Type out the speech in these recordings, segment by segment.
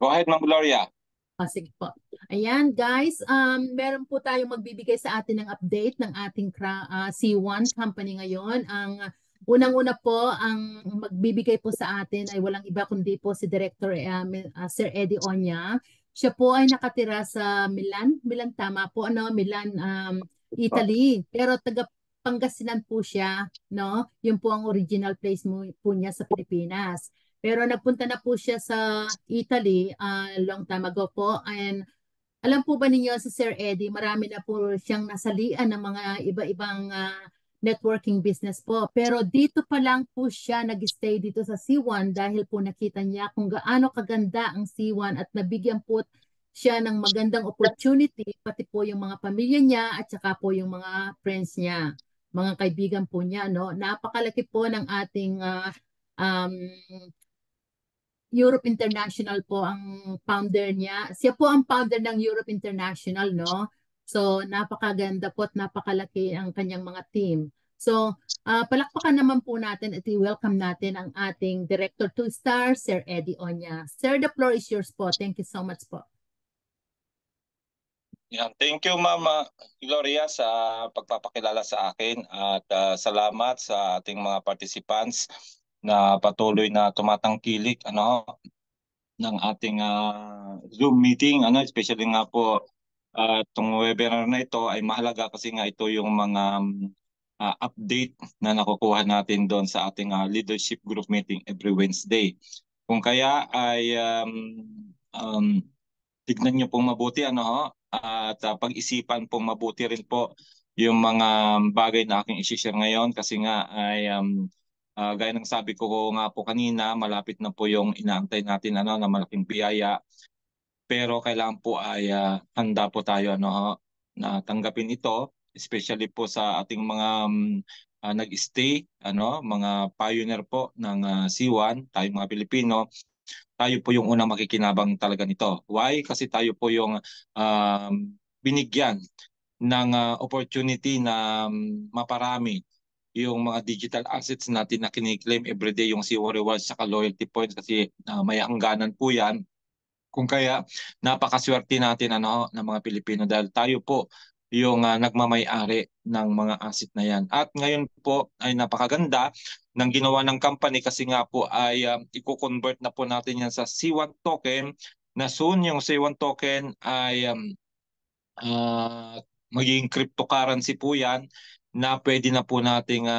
Go ahead, Ma'am Gloria. Sige po. Ayan, guys, meron po tayong magbibigay sa atin ng update ng ating C1 company ngayon. Ang unang-una po, ang magbibigay po sa atin ay walang iba kundi po si Director Sir Eddie Onya. Siya po ay nakatira sa Milan. Milan, tama po, ano? Milan, Italy. Pero taga Pangasinan po siya, no? Yun po ang original place po niya sa Pilipinas. Pero nagpunta na po siya sa Italy long time ago po. And alam po ba ninyo si Sir Eddie, marami na po siyang nasalian ng mga iba-ibang networking business po. Pero dito pa lang po siya nag-stay dito sa C1 dahil po nakita niya kung gaano kaganda ang C1 at nabigyan po siya ng magandang opportunity, pati po yung mga pamilya niya at saka po yung mga friends niya, mga kaibigan po niya. No? Napakalaki po ng ating um, Europe International po ang founder niya. Siya po ang founder ng Europe International, no? So, napakaganda po at napakalaki ang kanyang mga team. So, palakpakan naman po natin at i-welcome natin ang ating Director 2-Star, Sir Eddie Onya. Sir, the floor is yours po. Thank you so much po. Yan. Thank you, Ma'am Gloria, sa pagpapakilala sa akin at salamat sa ating mga participants na patuloy na tumatangkilik ng ating Zoom meeting, especially nga po itong webinar na ito ay mahalaga kasi nga ito yung mga update na nakukuha natin doon sa ating leadership group meeting every Wednesday. Kung kaya ay tignan niyo pong mabuti at pag-isipan pong mabuti rin po yung mga bagay na aking i-share ngayon kasi nga ay gaya ng sabi ko nga po kanina, malapit na po yung inaantay natin na malaking biyaya. Pero kailangan po ay handa po tayo na tanggapin ito, especially po sa ating mga nag-stay, mga pioneer po ng C1, tayong mga Pilipino. Tayo po yung unang makikinabang talaga nito. Why? Kasi tayo po yung binigyan ng opportunity na maparami yung mga digital assets natin na kiniklaim everyday, yung C1 Rewards sa loyalty points kasi may hangganan po yan. Kung kaya napakaswerte natin ng mga Pilipino dahil tayo po yung nagmamay-ari ng mga asset na yan. At ngayon po ay napakaganda ng ginawa ng company kasi nga po ay i-convert na po natin yan sa C1 token na soon yung C1 token ay magiging cryptocurrency po yan na pwede na po nating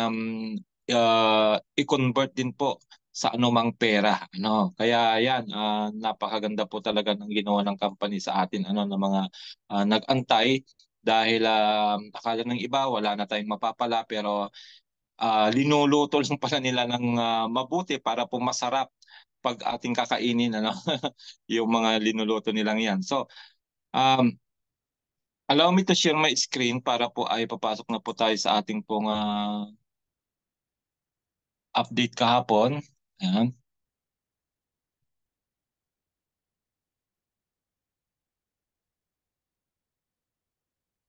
i-convert din po sa anumang pera. Kaya yan, napakaganda po talaga ng ginawa ng company sa atin ng mga nag-antay dahil akala ng iba wala na tayong mapapala pero linuluto lang pala nila ng mabuti para po masarap pag ating kakainin yung mga linuluto nilang yan. So, allow me to share my screen para po ay papasok na po tayo sa ating pong update kahapon. Ayan.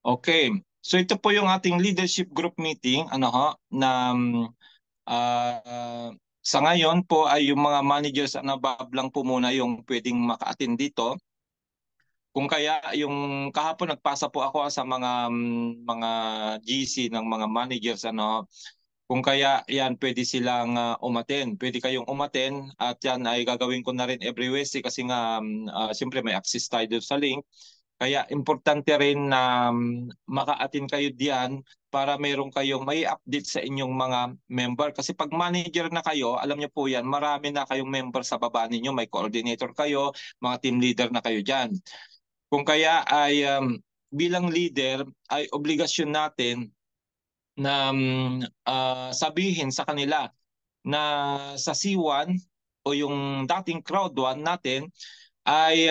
Okay. So ito po yung ating leadership group meeting na sa ngayon po ay yung mga managers na bablang po muna yung pwedeng maka-attend dito. Kung kaya yung kahapon nagpasa po ako sa mga GC ng mga managers kung kaya yan pwede silang umaten. Pwede kayong umaten at yan ay gagawin ko na rin every Wednesday kasi nga siyempre may access tayo doon sa link. Kaya importante rin na maka-attend kayo diyan para meron kayong may update sa inyong mga member. Kasi pag manager na kayo, alam niyo po yan, marami na kayong member sa baba ninyo. May coordinator kayo, mga team leader na kayo dyan. Kung kaya ay bilang leader ay obligasyon natin na sabihin sa kanila na sa C1 o yung dating crowd 1 natin ay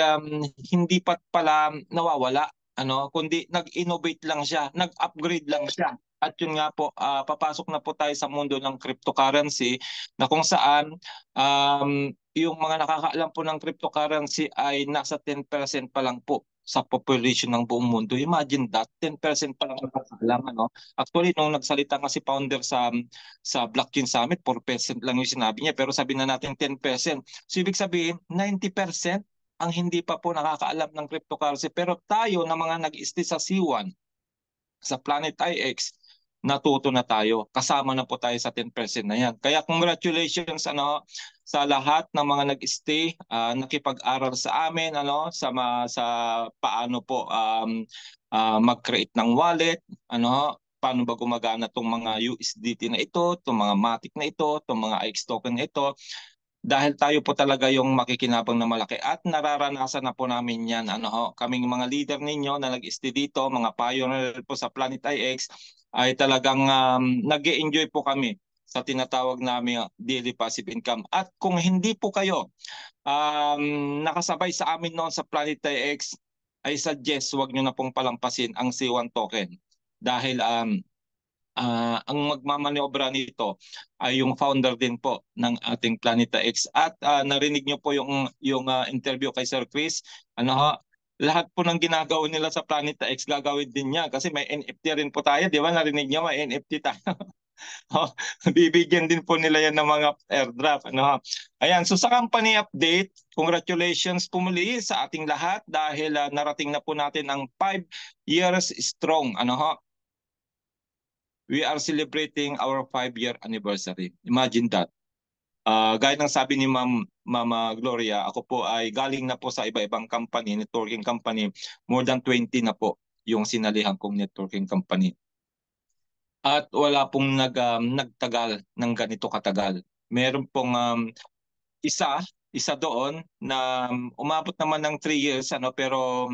hindi pa pala nawawala kundi nag-innovate lang siya, nag-upgrade lang siya. At yun nga po, papasok na po tayo sa mundo ng cryptocurrency na kung saan yung mga nakakaalam po ng cryptocurrency ay nasa 10% pa lang po sa population ng buong mundo. Imagine that, 10% pa lang nakakaalam. Actually, nung nagsalita nga si founder sa Blockchain Summit, 4% lang yung sinabi niya. Pero sabi na natin 10%. So ibig sabihin, 90% ang hindi pa po nakakaalam ng cryptocurrency. Pero tayo na mga nag-stay sa C1, sa Planet IX, natuto na tayo. Kasama na po tayo sa 10% na yan. Kaya congratulations sa lahat ng mga nag-stay, nakipag-aral sa amin, sa paano po mag-create ng wallet, paano ba gumagana itong mga USDT na ito, itong mga Matic na ito, itong mga IX token na ito. Dahil tayo po talaga yung makikinabang na malaki at nararanasan na po namin yan. Kaming mga leader ninyo na nag-stay dito, mga pioneer po sa Planet IX, ay talagang nag-enjoy po kami sa tinatawag namin daily passive income. At kung hindi po kayo nakasabay sa amin noon sa Planet IX, ay suggest wag nyo na pong palampasin ang C1 token. Dahil ang magmamaniobra nito ay yung founder din po ng ating Planeta X. At narinig nyo po yung interview kay Sir Chris. Lahat po ng ginagawa nila sa Planeta X gagawin din niya kasi may NFT rin po tayo, di ba? Narinig nyo, may NFT tayo. Bibigyan din po nila yan ng mga airdrop. Ayan, so sa company update, congratulations po muli sa ating lahat dahil narating na po natin ang 5 years strong. We are celebrating our 5-year anniversary. Imagine that. Gaya ng sabi ni Mama Gloria, ako po ay galing na po sa iba-ibang company, networking company. More than 20 na po yung sinalihan kong networking company. At wala pong nagtagal ng ganito katagal. Meron pong isa doon na umabot naman ng 3 years, pero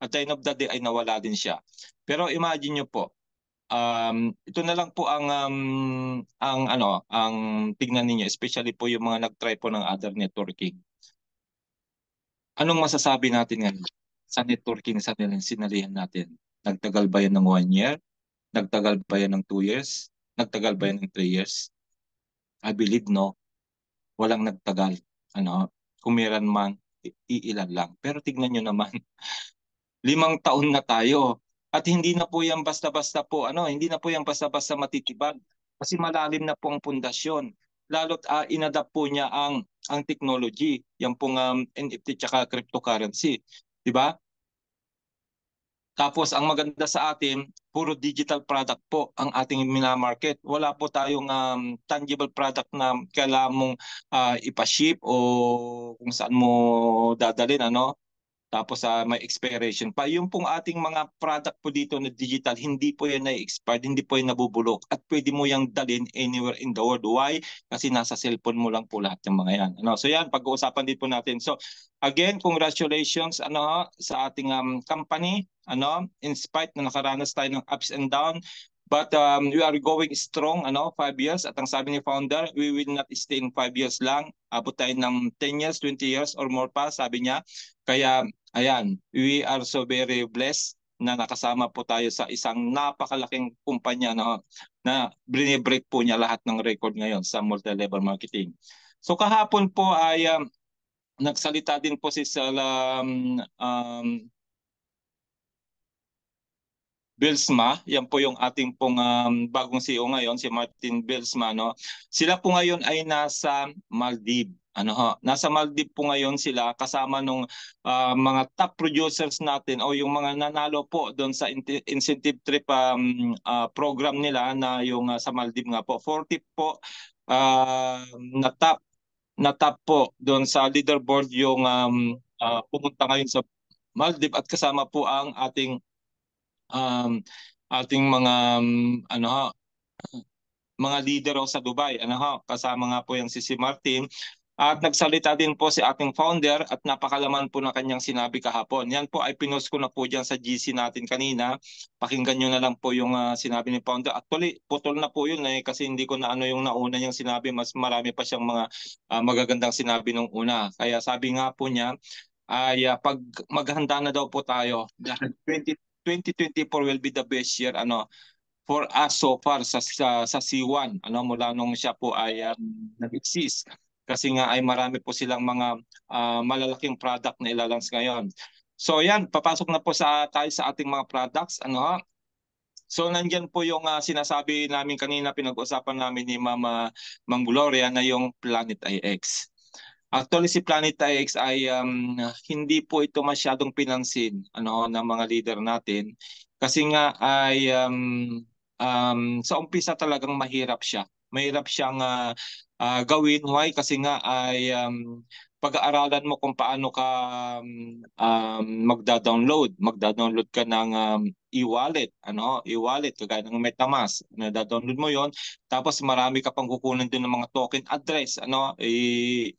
at the end of the day ay nawala din siya. Pero imagine nyo po, ito na lang po ang tignan ninyo, especially po yung mga nag-try po ng other networking. Anong masasabi natin ngayon sa networking sa sinalihan natin? Nagtagal ba yan ng 1 year? Nagtagal ba yan ng 2 years? Nagtagal ba yan ng 3 years? I believe no. Walang nagtagal. Kung meron man, iilan lang. Pero tignan nyo naman, 5 taon na tayo. At hindi na po yan basta-basta po, hindi na po yan basta-basta matitibag. Kasi malalim na po ang pundasyon. Lalo't inadapt po niya ang technology, yan pong NFT tsaka cryptocurrency. Di ba? Tapos ang maganda sa atin, puro digital product po ang ating minamarket. Wala po tayong tangible product na kailangan mong ipaship o kung saan mo dadalhin, Tapos may expiration pa. Yung pong ating mga product po dito na digital, hindi po yan na-expired, hindi po yan nabubulok. At pwede mo yung dalhin anywhere in the world. Why? Kasi nasa cellphone mo lang po lahat ng mga yan. So yan, pag-uusapan din po natin. So again, congratulations sa ating company. In spite na nakaranas tayo ng ups and down, but we are going strong, 5 years. At ang sabi ni founder, we will not stay in 5 years lang. Abot tayo ng 10 years, 20 years or more pa, sabi niya. Kaya, ayan, we are so very blessed na nakasama po tayo sa isang napakalaking kumpanya na binibreak po niya lahat ng record ngayon sa multi-level marketing. So kahapon po ay nagsalita din po si Bylsma, yan po yung ating pong bagong CEO ngayon, si Martin Bylsma. Sila po ngayon ay nasa Maldives. Nasa Maldives po ngayon sila kasama nung mga top producers natin o yung mga nanalo po doon sa incentive trip program nila na yung sa Maldives nga po. 40 po na top po doon sa leaderboard yung pumunta ngayon sa Maldives at kasama po ang ating mga mga leader sa Dubai. Kasama nga po yung si Martin. At nagsalita din po si ating founder at napakalaman po na kanyang sinabi kahapon. Yan po ay pinost ko na po dyan sa GC natin kanina. Pakinggan nyo na lang po yung sinabi ni founder. Actually, putol na po yun kasi hindi ko na yung nauna niyang sinabi. Mas marami pa siyang mga magagandang sinabi nung una. Kaya sabi nga po niya, ay pag maghanda na daw po tayo dahil 2024 will be the best year for us so far sa C1 mula nung siya po ay nag-exist kasi nga ay marami po silang mga malalaking product na ilalunch ngayon. So yan, papasok na po tayo sa ating mga products So nandiyan po yung sinasabi namin kanina, pinag-usapan namin ni Ma'am Gloria na yung Planet IX. Actually, si Planet X ay hindi po ito masyadong pinansin ng mga leader natin kasi nga ay sa umpisa talagang mahirap siya. Mahirap siyang gawin. Why? Kasi nga ay pag-aaralan mo kung paano ka magda-download ka ng e-wallet, e-wallet kagaya ng MetaMask. Da-download mo 'yon, tapos marami ka pang kukunin din ng mga token address,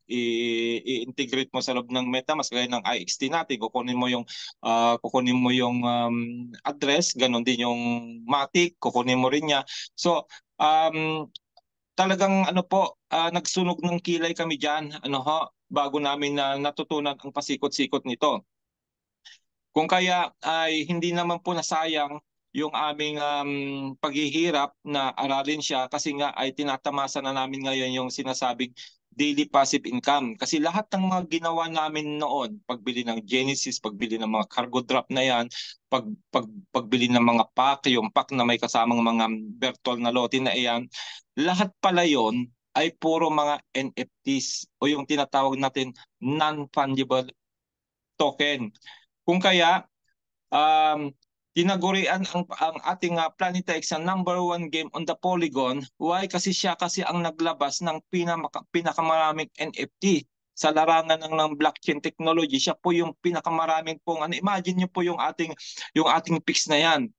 i-integrate mo sa loob ng MetaMask kagaya ng IXT natin. Kukunin mo yung address, ganun din yung Matic, kukunin mo rin niya. So, talagang nagsunog ng kilay kami diyan, bago namin na natutunan ang pasikot-sikot nito. Kung kaya ay hindi naman po nasayang yung aming paghihirap na aralin siya kasi nga ay tinatamasa na namin ngayon yung sinasabing daily passive income. Kasi lahat ng mga ginawa namin noon, pagbili ng Genesis, pagbili ng mga cargo drop na yan, pagbili ng mga pack, yung pack na may kasamang mga Bertol na lote na iyan, lahat pala yon ay puro mga NFTs o yung tinatawag natin non-fungible token. Kung kaya, tinagurian ang ating Planet X ang #1 game on the Polygon. Why? Kasi siya ang naglabas ng pinakamaraming NFT sa larangan ng blockchain technology. Siya po yung pinakamaraming pong imagine niyo po yung ating pix na yan.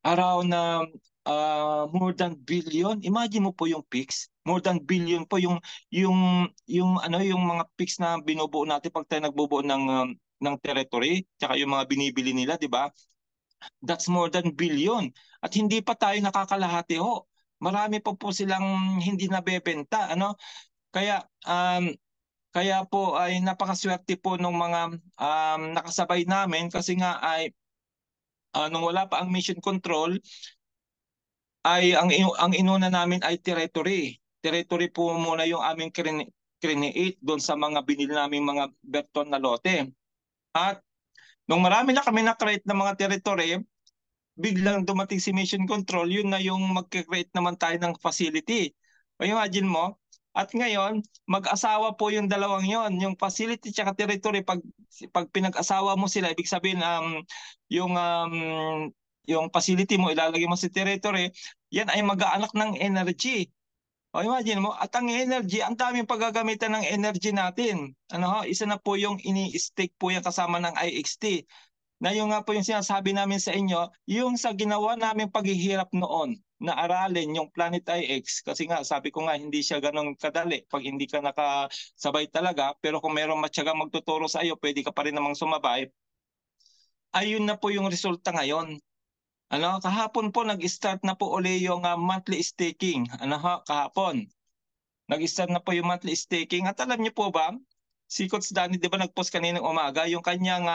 Around more than billion. Imagine mo po yung pix. More than billion po yung mga pix na binubuo natin pag tayo nagbubuo ng territory, tsaka yung mga binibili nila, di ba? That's more than billion. At hindi pa tayo nakakalahati ho. Marami pa po silang hindi nabebenta, Kaya kaya po ay napakaswerte po ng mga nakasabay namin kasi nga ay nung wala pa ang mission control ay ang inuna namin ay territory. Territory po muna yung aming create doon sa mga binili naming mga Berton na lote. At nung marami na kami na-create ng mga territory, biglang dumating si Mission Control, yun na yung mag-create naman tayo ng facility. O imagine mo, at ngayon, mag-asawa po yung dalawang yon, yung facility at territory. Pag pinag-asawa mo sila, ibig sabihin yung yung facility mo ilalagay mo sa territory, yan ay mag-aanak ng energy. O imagine mo, at ang energy, ang daming paggagamitan ng energy natin. Isa na po yung ini-stake po yan kasama ng IXT. Na yung nga po yung sinasabi namin sa inyo, yung sa ginawa namin paghihirap noon na aralin yung Planet IX, kasi nga sabi ko nga hindi siya ganun kadali pag hindi ka nakasabay talaga, pero kung mayroong matyagang magtuturo sa iyo, pwede ka pa rin namang sumabay. Ayun na po yung resulta ngayon. Kahapon po nag-start na po uli yung monthly staking. Kahapon. Nag-start na po yung monthly staking. At alam niyo po ba, si Coach Danny, di ba nag-post kaninang umaga, yung kanyang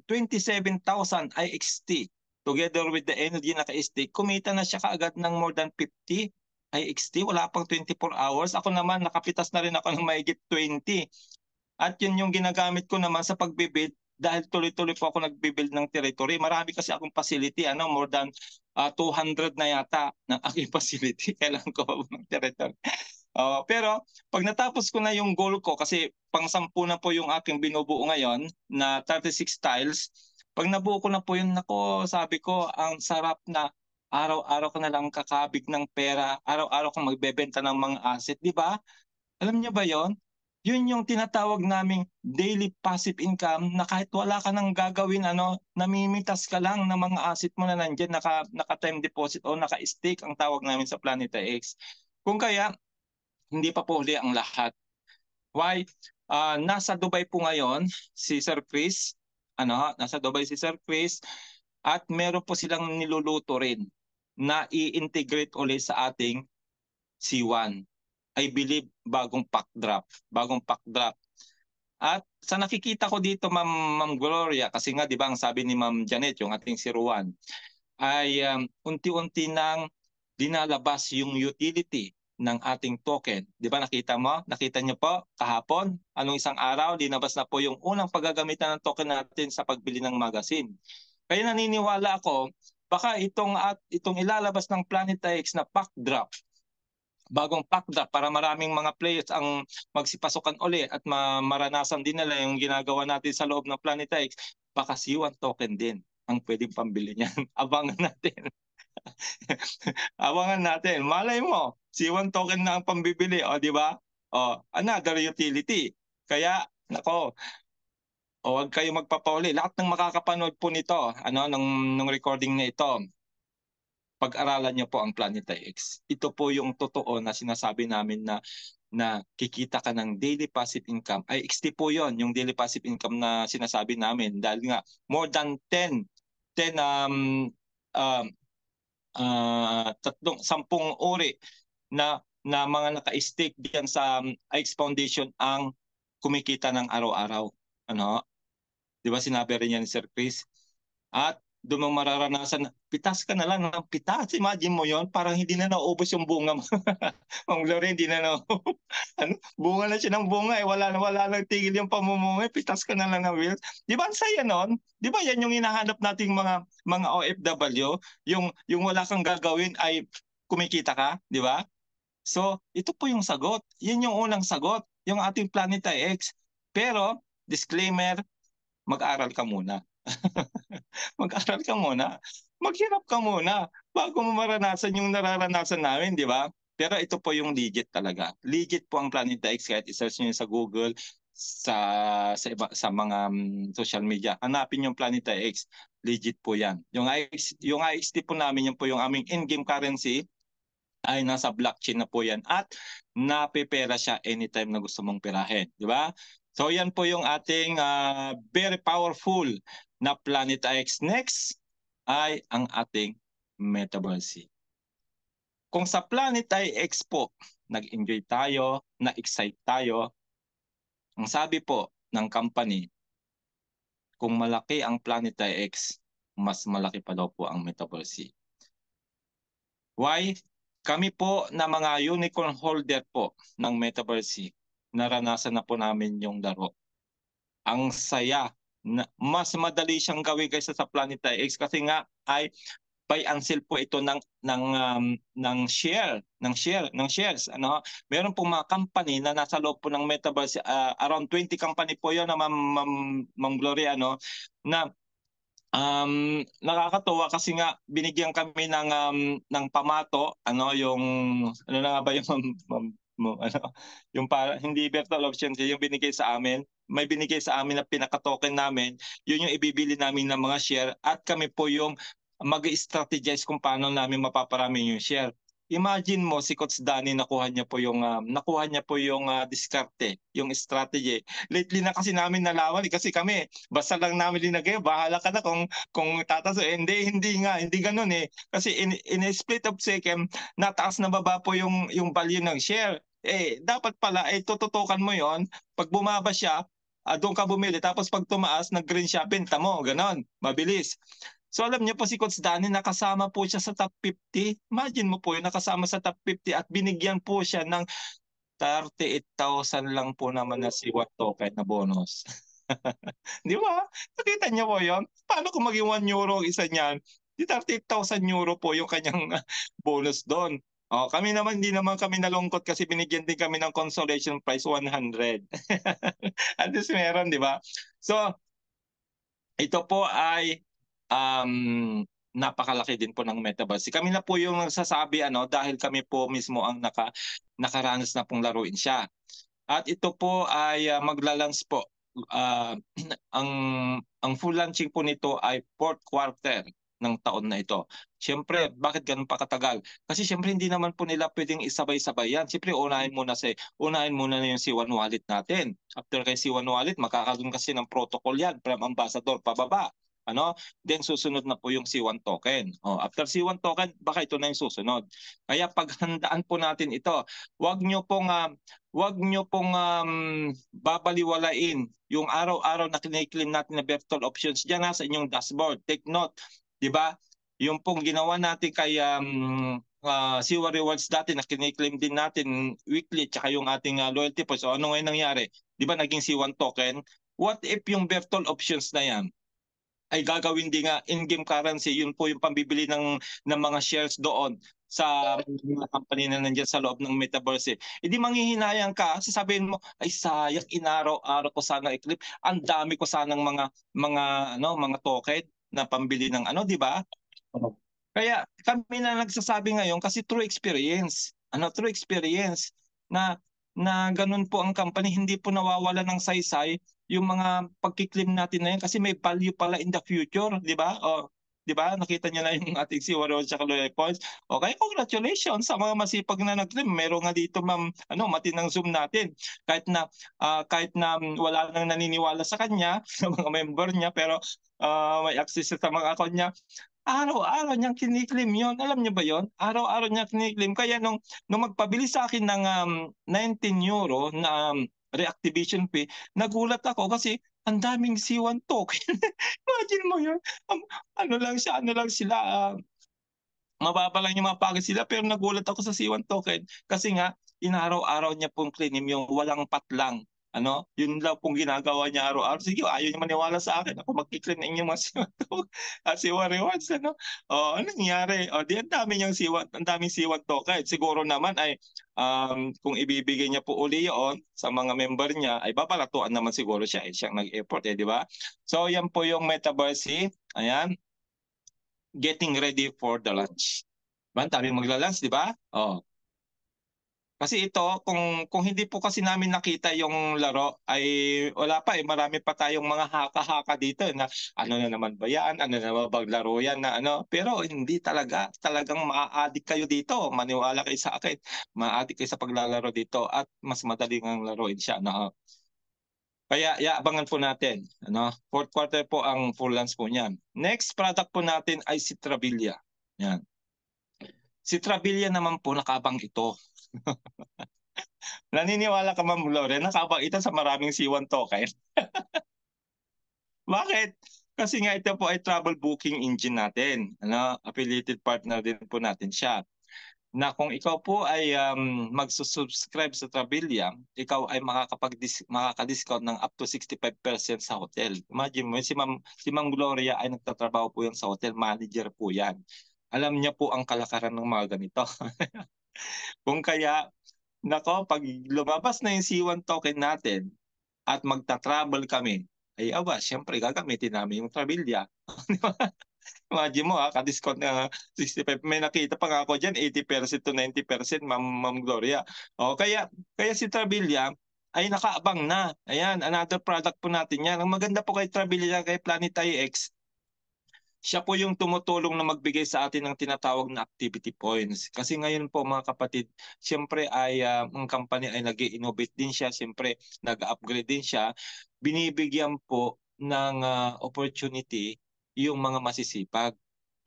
27,000 IXT together with the energy naka-stake, kumita na siya kaagad ng more than 50 IXT. Wala pang 24 hours. Ako naman, nakapitas na rin ako ng mahigit 20. At yun yung ginagamit ko naman sa pagbibid dahil tuloy-tuloy po ako nagbibuild ng territory. Marami kasi akong facility, more than 200 na yata ng aking facility. Kailangan ko pa ng territory. Pero pag natapos ko na yung goal ko, kasi pang-10 na po yung aking binubuo ngayon na 36 tiles, pag nabuo ko na po yun, nako, sabi ko, ang sarap na araw-araw ko na lang kakabig ng pera, araw-araw kong magbebenta ng mga asset, di ba? Alam niyo ba yon? Yun yung tinatawag naming daily passive income na kahit wala ka nang gagawin, namimitas ka lang ng mga asset mo na nandiyan, naka-time deposit o naka-stake ang tawag namin sa Planet X. Kung kaya, hindi pa po huli ang lahat. Why? Nasa Dubai po ngayon si Sir Chris. Nasa Dubai si Sir Chris at meron po silang niluluto rin na i-integrate ulit sa ating C1. I believe bagong pack drop. At sa nakikita ko dito, Ma'am Gloria, kasi nga 'di ba ang sabi ni Ma'am Janet, yung ating si Ruan, ay unti-unti nang dinalabas yung utility ng ating token. 'Di ba nakita mo? Nakita niyo po kahapon, anong isang araw, dinabas na po yung unang paggagamitan ng token natin sa pagbili ng magazine. Kaya naniniwala ako, baka itong ilalabas ng Planet X na pack drop bagong pakda para maraming mga players ang magsipasukan uli at maranasan din nila yung ginagawa natin sa loob ng Planeta X, baka C1 token din ang pwedeng pambili niyan. Abangan natin. Abangan natin. Malay mo, C1 token na ang pambibili, o di ba? O, another utility. Kaya, nako, o huwag kayo magpapauli. Lahat ng makakapanood po nito, nung recording na ito, pag-aralan niyo po ang Planeta X. Ito po yung totoo na sinasabi namin na kikita ka ng daily passive income. Ay, XT po yon, yung daily passive income na sinasabi namin. Dahil nga, more than 10 10 uri na mga naka-stake diyan sa X Foundation ang kumikita ng araw-araw. Ano? 'Di ba sinabi rin yan ni Sir Chris? At doon mo mararanasan, pitas ka na lang ng pitas. Imagine mo yon, parang hindi na naubos yung bunga mo. Mang Glory, hindi na naubos. Bunga na siya ng bunga, wala lang tigil yung pamumunga, pitas ka na lang ng wheels. Di ba ang saya nun? Di ba yan yung hinahanap nating mga OFW? Yung wala kang gagawin ay kumikita ka, di ba? So, ito po yung sagot. Yan yung unang sagot, yung ating Planeta X. Pero, disclaimer, mag-aral ka muna. Mag-aral ka muna. Maghirap ka muna bago mo maranasan yung nararanasan namin, di ba? Pero ito po yung legit talaga. Legit po ang Planeta X, kahit i-search niyo sa Google, sa mga social media. Hanapin yung Planeta X. Legit po yan. Yung IXT po namin, yan po yung aming in-game currency, ay nasa blockchain na po yan at napepera siya anytime na gusto mong pirahin. Di ba? So yan po yung ating very powerful na Planeta X. Next ay ang ating Metaverse. Kung sa Planeta X po, nag-enjoy tayo, na-excite tayo, ang sabi po ng company, kung malaki ang Planeta X, mas malaki pa daw po ang Metaverse. Why? Kami po na mga unicorn holder po ng Metaverse, naranasan na po namin yung laro. Ang saya, mas madali siyang gawin kaysa sa Planeta X kasi nga ay buy and sell po ito ng shares. Meron pong mga company na nasa loob po ng Metaverse, around 20 company po 'yon na Ma'am Gloria, na nakakatuwa kasi nga binigyan kami ng pamato, yung ano na nga ba yung yung para hindi virtual options, yung binigay sa amin. May binigay sa amin na pinaka-token namin, yun yung ibibili namin ng mga share at kami po yung mag-strategize kung paano namin mapaparami yung share. Imagine mo si Coach Danny, nakuha niya po yung diskarte, yung strategy. Lately na kasi namin nalaman kasi kami basta lang namin linagay, bahala ka na kung tataas. Hindi ganoon eh. Kasi in a split of second, nataas na baba po yung value ng share. Dapat pala tututukan mo 'yon. Pag bumaba siya, doon ka bumili, tapos pag tumaas, nag-green siya, benta mo, ganon, mabilis. So alam niyo po si Coach Danny, nakasama po siya sa top 50. Imagine mo po yun, nakasama sa top 50 at binigyan po siya ng 38,000 lang po naman na C1 token na bonus. Di ba? Nakita niyo po yun? Paano kung maging 1 euro ang isa niyan? Di 38,000 euro po yung kanyang bonus doon. Kami naman, hindi naman kami nalungkot kasi binigyan din kami ng consolation prize 100. At least meron, di ba? So, ito po ay napakalaki din po ng Metaverse. Kami na po yung nagsasabi dahil kami po mismo ang nakaranas na pong laruin siya. At ito po ay maglalunch po. Ang full launching po nito ay 4th quarter ng taon na ito. Siyempre, bakit ganun pa katagal? Kasi siyempre hindi naman po nila pwedeng isabay-sabay yan. Siyempre, unahin muna na yung C1 Wallet natin. After kay C1 Wallet, makakaroon kasi ng protocol yan from ambassador pababa. Then susunod na po yung C1 token. After C1 token, baka ito na yung susunod. Kaya paghandaan po natin ito. Huwag nyo pong babaliwalain yung araw-araw na kiniklaim natin na virtual options diyan sa inyong dashboard. Take note, 'di ba? Yung pong ginawa natin kay C1 Rewards dati na kiniklaim din natin weekly, tsaka yung ating loyalty points. So ano ngayon nangyari? 'Di ba naging C1 token? What if yung virtual options na yan ay gagawin din nga in-game currency. Yun po yung pambibili ng mga shares doon sa mga company na nandiyan sa loob ng metaverse. Hindi manghihinayang ka, sasabihin mo, ay sayang, inaraw-araw ko sana i-clip. Ang dami ko sanang mga token na pambili ng di ba? Kaya kami na nagsasabi ngayon kasi true experience. True experience na ganun po ang company, hindi po nawawala ng saysay yung mga pagkiklim natin na yan kasi may value pala in the future, di ba? Di ba? Nakita niyo na yung ating si Warren at Loy Points. Okay, congratulations sa mga masipag na nag-claim. Meron nga dito ma'am, matinang Zoom natin. Kahit na wala nang naniniwala sa kanya, sa mga member niya, pero may access sa mga account niya. Araw-araw niyang kiniklaim yun. Alam niyo ba yun? Araw-araw niya kiniklaim. Kaya nung magpabili sa akin ng €19 na reactivation fee, nagulat ako kasi ang daming C1 token. Imagine mo yun. Ano lang sila, mababa lang yung mga package sila, pero nagulat ako sa C1 token kasi nga inaraw-araw niya pong claim yung walang patlang. Yun lang pong ginagawa niya araw-araw. Sige, ayaw niya maniwala sa akin. Ako magki-claim na inyong mga C1 token. C1 rewards, anong nangyari? Di ang dami niyang C1, ang daming C1 token. Siguro naman ay kung ibibigay niya po uli yun sa mga member niya, ay babalatuan naman siguro siya. Siyang nag-effort, di ba? So, yan po yung Metaverse. Ayan. Getting ready for the lunch. Ba, dami magla-lunch, di ba? Kasi ito, kung hindi po kasi namin nakita yung laro, ay wala pa marami pa tayong mga haka-haka dito na ano na naman ba yan, ano na naman ba laro yan na pero hindi talagang maa-addict kayo dito, maniwala kayo sa akin, maa-addict kayo sa paglalaro dito at mas madaling ang laruin siya. Kaya abangan po natin. Fourth quarter po ang full launch po niyan. Next product po natin ay si Trabilia. Yan. Si Trabilia naman po nakabang ito. Naniniwala ka Ma'am Lore, nakabang ito sa maraming C1 token. Bakit? Kasi nga ito po ay travel booking engine natin. Affiliated partner din po natin siya. Na kung ikaw po ay magsusubscribe sa Trabilia, ikaw ay makaka-discount ng up to 65% sa hotel. Imagine mo, si Ma'am Gloria ay nagtatrabaho po yan sa hotel, manager po yan. Alam niya po ang kalakaran ng mga ganito. Kung kaya, pag lumabas na yung C1 token natin at magta-travel kami, ay syempre gagamitin namin yung Trabilia. Imagine mo ka-discount na 65. May nakita pa nga ako dyan, 80% to 90%, Ma'am Gloria. Kaya si Trabilia ay nakaabang na. Ayan, another product po natin yan. Ang maganda po kay Trabilia, kay Planet IX, siya po yung tumutulong na magbigay sa atin ng tinatawag na activity points. Kasi ngayon po mga kapatid, siyempre ay ang company ay nag-innovate din siya, siyempre nag-upgrade din siya. Binibigyan po ng opportunity yung mga masisipag.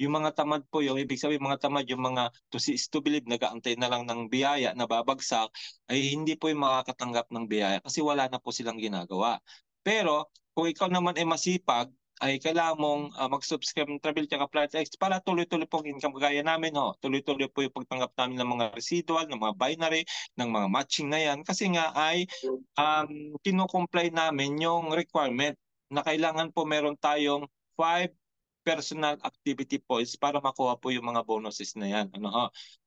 Yung mga tamad po, yung ibig sabihin mga tamad, yung mga to see is to believe, nag-aantay na lang ng biyaya na babagsak, ay hindi po yung makakatanggap ng biyaya kasi wala na po silang ginagawa. Pero kung ikaw naman ay masipag, ay kailangan mong mag-subscribe ng Trabil at Planet X para tuloy-tuloy pong income gaya namin. Tuloy-tuloy po yung pagtanggap namin ng mga residual, ng mga binary, ng mga matching na yan. Kasi nga ay kino-comply namin yung requirement na kailangan po meron tayong 5 personal activity points para makuha po yung mga bonuses na yan.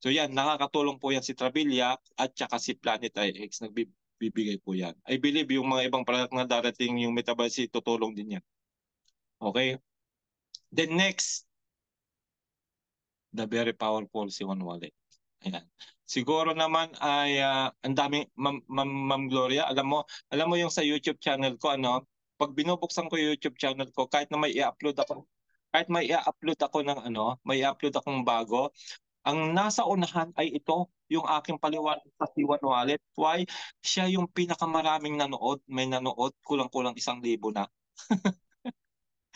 So yan, nakakatulong po yan si Trabilia at saka si Planet IX. Nagbibigay po yan. I believe yung mga ibang product na darating yung Metaverse, tutulong din yan. Okay? Then next, the very powerful C1 wallet. Ayan. Siguro naman ay ang daming Ma'am Gloria, alam mo yung sa YouTube channel ko pag binubuksan ko yung YouTube channel ko, kahit may i-upload ako ng may i-upload akong bago, ang nasa unahan ay ito, yung aking paliwanag sa C1 wallet. Why? Siya yung pinakamaraming nanood, may nanood, kulang-kulang 1,000 na.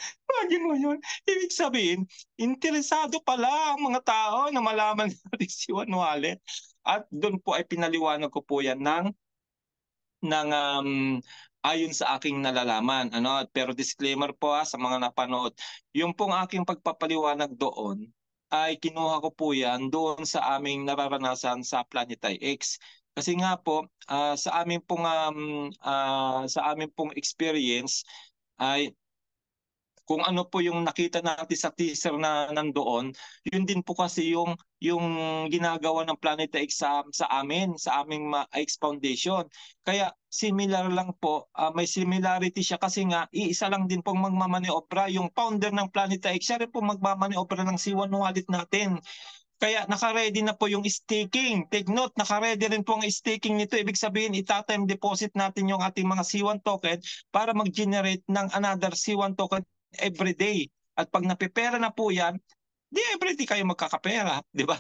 Imagine mo yun. Ibig sabihin, interesado pala ang mga tao na malaman natin si One Wallet. At doon po ay pinaliwanag ko po yan ng ayon sa aking nalalaman. Pero disclaimer po sa mga napanood, yung pong aking pagpapaliwanag doon ay kinuha ko po yan doon sa aming nararanasan sa Planet IX. Kasi nga po, sa aming pong experience ay kung ano po yung nakita natin sa teaser na nandoon, yun din po kasi yung ginagawa ng Planeta X sa amin, sa aming X Foundation. Kaya similar lang po, may similarity siya kasi nga iisa lang din pong magmamaniobra. Yung founder ng Planeta X, siya rin po magmamaniobra ng C1 wallet natin. Kaya naka-ready na po yung staking. Take note, naka-ready rin po ang staking nito. Ibig sabihin, ita-time deposit natin yung ating mga C1 token para mag-generate ng another C1 token every day. At pag napipera na po yan, di everyday kayo magkakapera, di ba?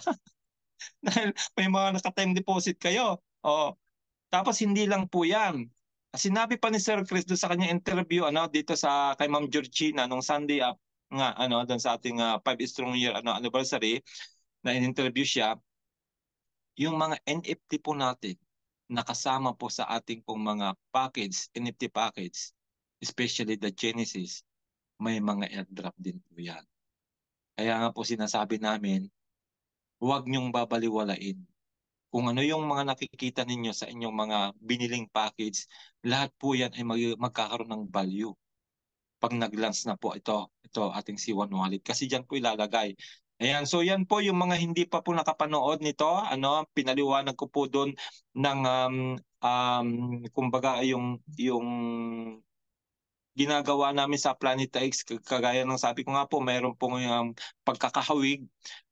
Dahil may mga naka-time deposit kayo. O, tapos hindi lang po yan. Sinabi pa ni Sir Chris doon sa kanyang interview dito sa kay Ma'am Georgina nung Sunday nga doon sa ating 5 strong year anniversary na in-interview siya, yung mga NFT po natin nakasama po sa ating pong mga package, NFT package, especially the Genesis, may mga airdrop din po yan. Kaya nga po sinasabi namin, huwag niyong babaliwalain. Kung ano yung mga nakikita ninyo sa inyong mga biniling package, lahat po yan ay magkakaroon ng value pag nag-launch na po ito ating C1 wallet. Kasi dyan po ilalagay. Ayan, so yan po yung mga hindi pa po nakapanood nito. Pinaliwanag ko po doon ng kumbaga yung ginagawa namin sa Planeta X, kagaya ng sabi ko nga po, mayroon pong pagkakahawig.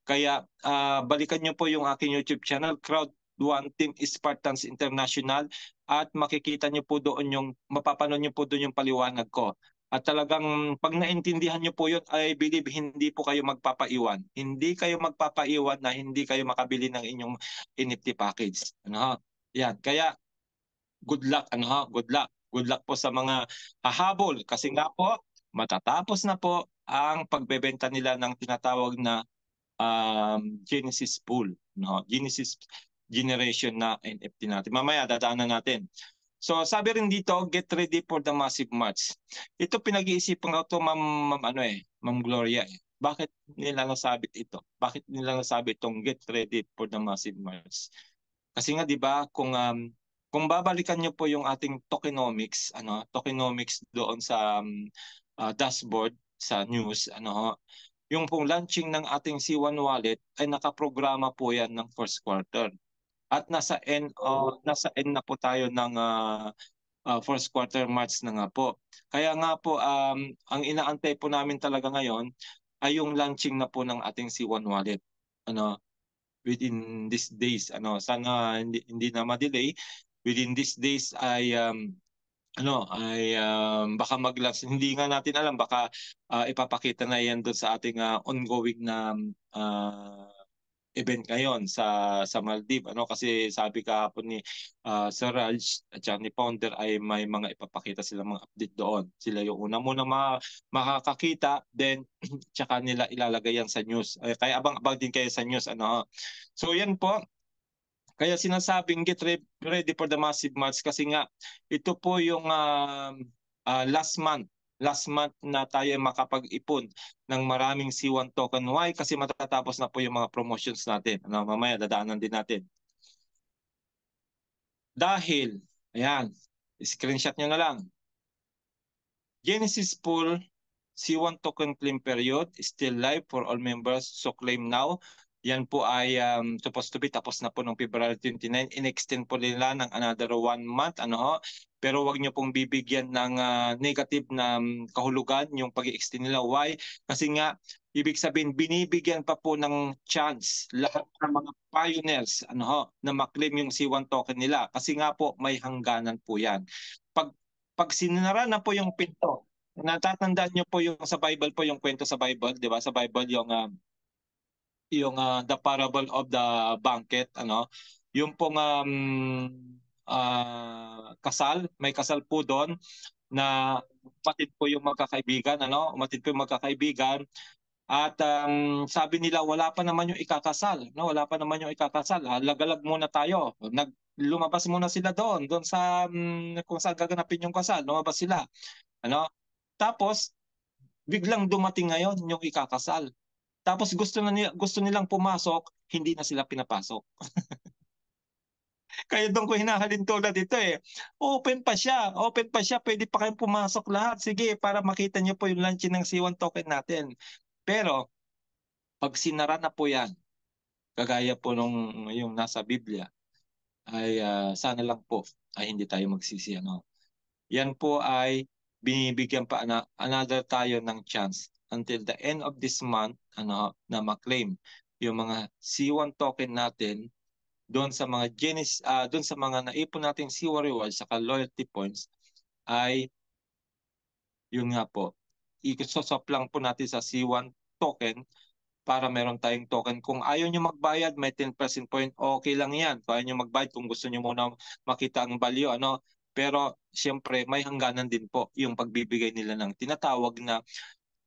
Kaya balikan nyo po yung aking YouTube channel, Crowd One Team Spartans International, at makikita nyo po doon mapapanood nyo po doon yung paliwanag ko. At talagang pag naintindihan nyo po yun, I believe hindi po kayo magpapaiwan. Hindi kayo magpapaiwan na hindi kayo makabili ng inyong NFT package. Yan. Kaya good luck, good luck. Good luck po sa mga hahabol kasi nga po matatapos na po ang pagbebenta nila ng tinatawag na Genesis pool, Genesis generation na NFT natin. Mamaya dadaanan natin. So sabi rin dito, get ready for the massive march. Ito pinag-iisipan ko to Ma'am Gloria. Bakit nila nasabi ito? Bakit nila nasabi itong get ready for the massive march? Kasi nga 'di ba kung babalikan niyo po yung ating tokenomics, tokenomics doon sa dashboard sa news, yung pong launching ng ating C1 wallet ay nakaprograma po yan ng first quarter. At nasa end na po tayo ng first quarter March na nga po. Kaya nga po ang inaantay po namin talaga ngayon ay yung launching na po ng ating C1 wallet. Within these days, sana hindi na ma-delay. Within these days ay baka hindi nga natin alam, baka ipapakita na yan doon sa ating ongoing na event ngayon sa Maldives, kasi sabi kahapon ni Sir Raj at ni Founder ay may mga ipapakita sila mga update doon. Sila yung una muna makakakita, then tsaka nila ilalagay yan sa news. Kaya abang-abang din kayo sa news, So yan po. Kaya sinasabing get ready for the massive march kasi nga ito po yung last month na tayo makapag-ipon ng maraming C1 token. Why? Kasi matatapos na po yung mga promotions natin. Mamaya dadaanan din natin. Dahil, ayan, screenshot nyo na lang. Genesis Pool C1 token claim period is still live for all members, so claim now. Yan po ay supposed to be tapos na po noong February 29. In-extend po nila ng another 1 month. Pero wag nyo pong bibigyan ng negative na kahulugan yung pag-extend nila. Why? Kasi nga, ibig sabihin, binibigyan pa po ng chance lahat ng mga pioneers na maklaim yung C1 token nila. Kasi nga po, may hangganan po yan. Pag sinara na po yung pinto, natatandaan niyo po yung sa Bible po, yung kwento sa Bible, 'di ba? Sa Bible yung the parable of the banquet, yung pong kasal, may kasal po doon na umatid po yung magkakaibigan, umatid po yung magkakaibigan. At sabi nila wala pa naman yung ikakasal, wala pa naman yung ikakasal. Lagalag muna tayo. Lumabas muna sila doon sa kung saan gaganapin yung kasal. Lumabas sila. Tapos biglang dumating ngayon yung ikakasal. Tapos gusto nilang pumasok, hindi na sila pinapasok. Kaya doon ko hinahalin tulad ito eh. Open pa siya. Open pa siya. Pwede pa kayong pumasok lahat. Sige, para makita niyo po yung launching ng C1 token natin. Pero, pag sinara na po yan, kagaya po nung yung nasa Biblia, ay sana lang po ay hindi tayo magsisi. Ano? Yan po ay binibigyan pa another tayo ng chance until the end of this month na ma-claim yung mga C1 token natin doon sa mga doon sa mga naipon nating C1 rewards saka loyalty points ay yun nga po. I-swap lang po natin sa C1 token para meron tayong token. Kung ayaw nyo magbayad, may 10% point, okay lang yan. Kung ayaw nyo magbayad, kung gusto nyo muna makita ang value, Pero siyempre, may hangganan din po yung pagbibigay nila ng tinatawag na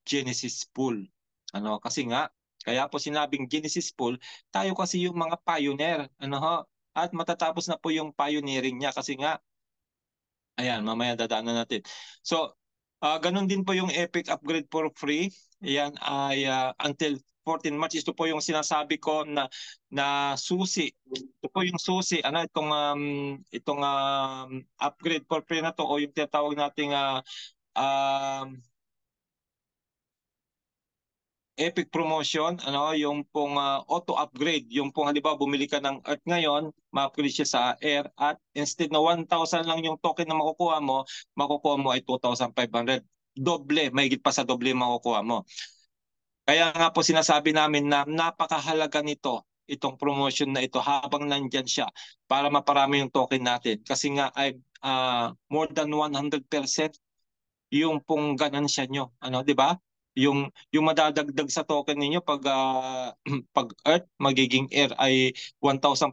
Genesis Pool. Kasi nga, kaya po sinabing Genesis Pool, tayo kasi yung mga pioneer. At matatapos na po yung pioneering niya kasi nga, ayan, mamaya dadaanan natin. So, ganun din po yung Epic Upgrade for free. Ayan ay until 14 March. Ito po yung sinasabi ko na susi. Ito po yung susi. Itong upgrade for free na to o yung tinatawag nating Epic promotion, yung pong auto upgrade, yung pong halimbawa bumili ka ng Earth ngayon, ma-upgrade siya sa Air at instead na 1,000 lang yung token na makukuha mo ay 2,500. Doble, mahigit pa sa doble makukuha mo. Kaya nga po sinasabi namin na napakahalaga nito, itong promotion na ito habang nandyan siya para maparami yung token natin. Kasi nga ay more than 100% yung pong ganansya nyo, di ba? Yung madadagdag sa token ninyo pag pag Earth magiging Air ay 1,500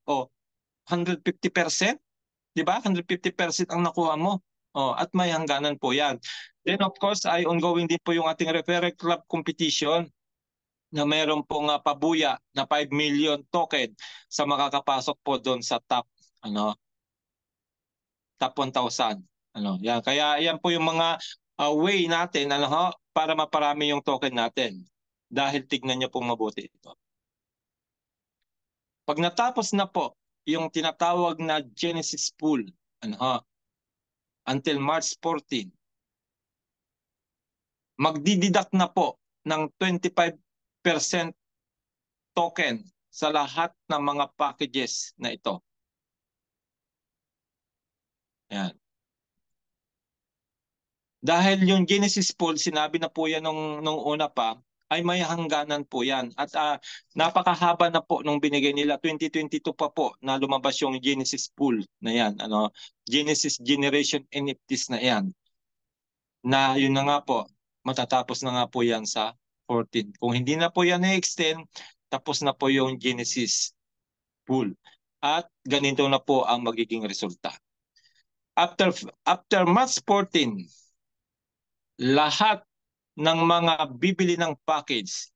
o 150%, 'di ba? 150% ang nakuha mo. At may hangganan po 'yan. Then of course ay ongoing din po yung ating referral club competition na mayroon pong pabuya na 5 million token sa makakapasok po doon sa top top 1,000. Yan. Kaya yan po yung mga way natin para maparami yung token natin. Dahil tignan niyo pong mabuti ito. Pag natapos na po yung tinatawag na Genesis Pool until March 14, magdididak na po ng 25% token sa lahat ng mga packages na ito. Yan. Dahil yung Genesis Pool, sinabi na po yan nung una pa, ay may hangganan po yan. At napakahaba na po nung binigay nila. 2022 pa po na lumabas yung Genesis Pool na yan. Genesis Generation NFTs na yan. Na yun na nga po, matatapos na nga po yan sa 14. Kung hindi na po yan na-extend, tapos na po yung Genesis Pool. At ganito na po ang magiging resulta. After March 14, lahat ng mga bibili ng package,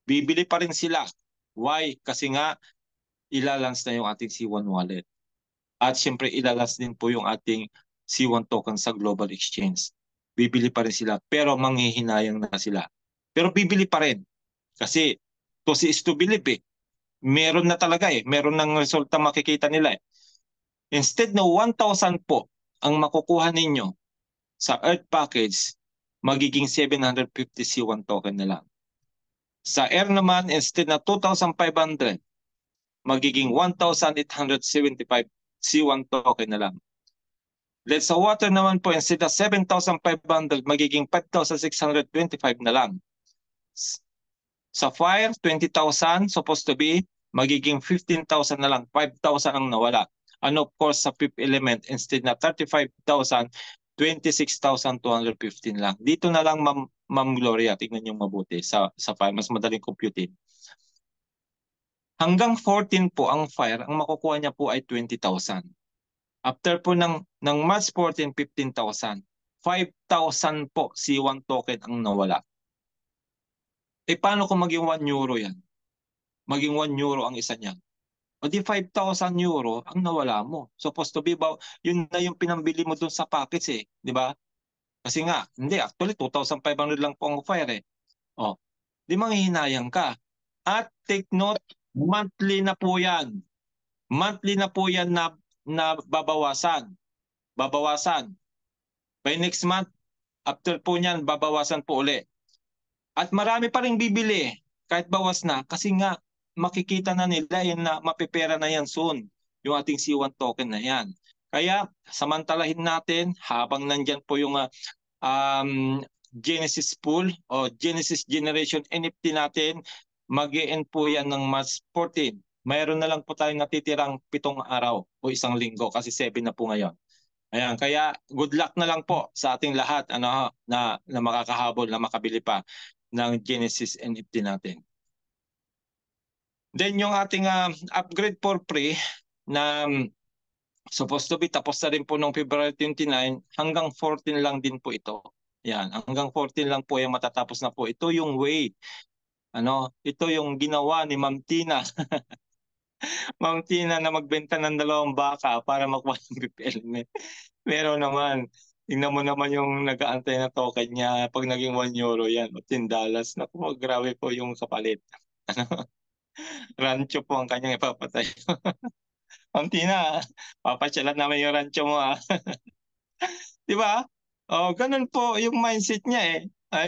bibili pa rin sila. Why? Kasi nga, ilalans na yung ating C1 wallet. At siyempre, ilalans din po yung ating C1 token sa global exchange. Bibili pa rin sila, pero manghihinayang na sila. Pero bibili pa rin. Kasi, to see is to believe eh. Meron na talaga eh. Meron ng resulta makikita nila eh. Instead na 1,000 po ang makukuha ninyo sa Earth package, magiging 750 C1 token na lang. Sa Air naman, instead na 2,500, magiging 1,875 C1 token na lang. Let's sa water naman po, instead na 7,500, magiging 5,625 na lang. Sa fire, 20,000 supposed to be, magiging 15,000 na lang, 5,000 ang nawala. And of course, sa fifth element, instead na 35,000, 26,215 lang. Dito na lang, Ma'am Gloria, tingnan niyo mabuti sa fire. Mas madaling computing. Hanggang 14 po ang fire, ang makukuha niya po ay 20,000. After po ng March 14, 15,000. 5,000 po C1 token ang nawala. Paano kung maging 1 euro yan? Maging 1 euro ang isa niyan. O di 5,000 euro ang nawala mo. Supposed to be about, yun na yung pinambili mo dun sa packets eh. Di ba? Kasi nga, hindi, actually 2,500 lang po ang fire eh. Di manghihinayang ka. At take note, monthly na po yan. monthly na po yan na babawasan. By next month, after po niyan, babawasan po uli. At marami pa rin bibili kahit bawas na kasi nga makikita na nila yan na mapipera na yan soon, yung ating C1 token na yan. Kaya samantalahin natin habang nandyan po yung Genesis pool o Genesis Generation NFT natin, mag-e-end po yan ng March 14. Mayroon na lang po tayong natitirang 7 araw o 1 linggo kasi 7 na po ngayon. Ayan, kaya good luck na lang po sa ating lahat na makakahabol, na makabili pa ng Genesis NFT natin. Then yung ating upgrade for free na supposed to be tapos na rin po noong February 29, hanggang 14 lang din po ito. Yan, hanggang 14 lang po yung matatapos na po. Ito yung way. Ito yung ginawa ni Ma'am Tina. Ma'am Tina na magbenta ng 2 baka para makuha ng PPL. Meron naman. Tingnan mo naman yung nag-aantay na token niya pag naging €1 yan o $10. Naku, grabe po yung kapalit. Rancho po ang kanyang ipapatay. Ma'am Tina, papasyalan namin yung rancho mo Di ba? Ganun po yung mindset niya eh.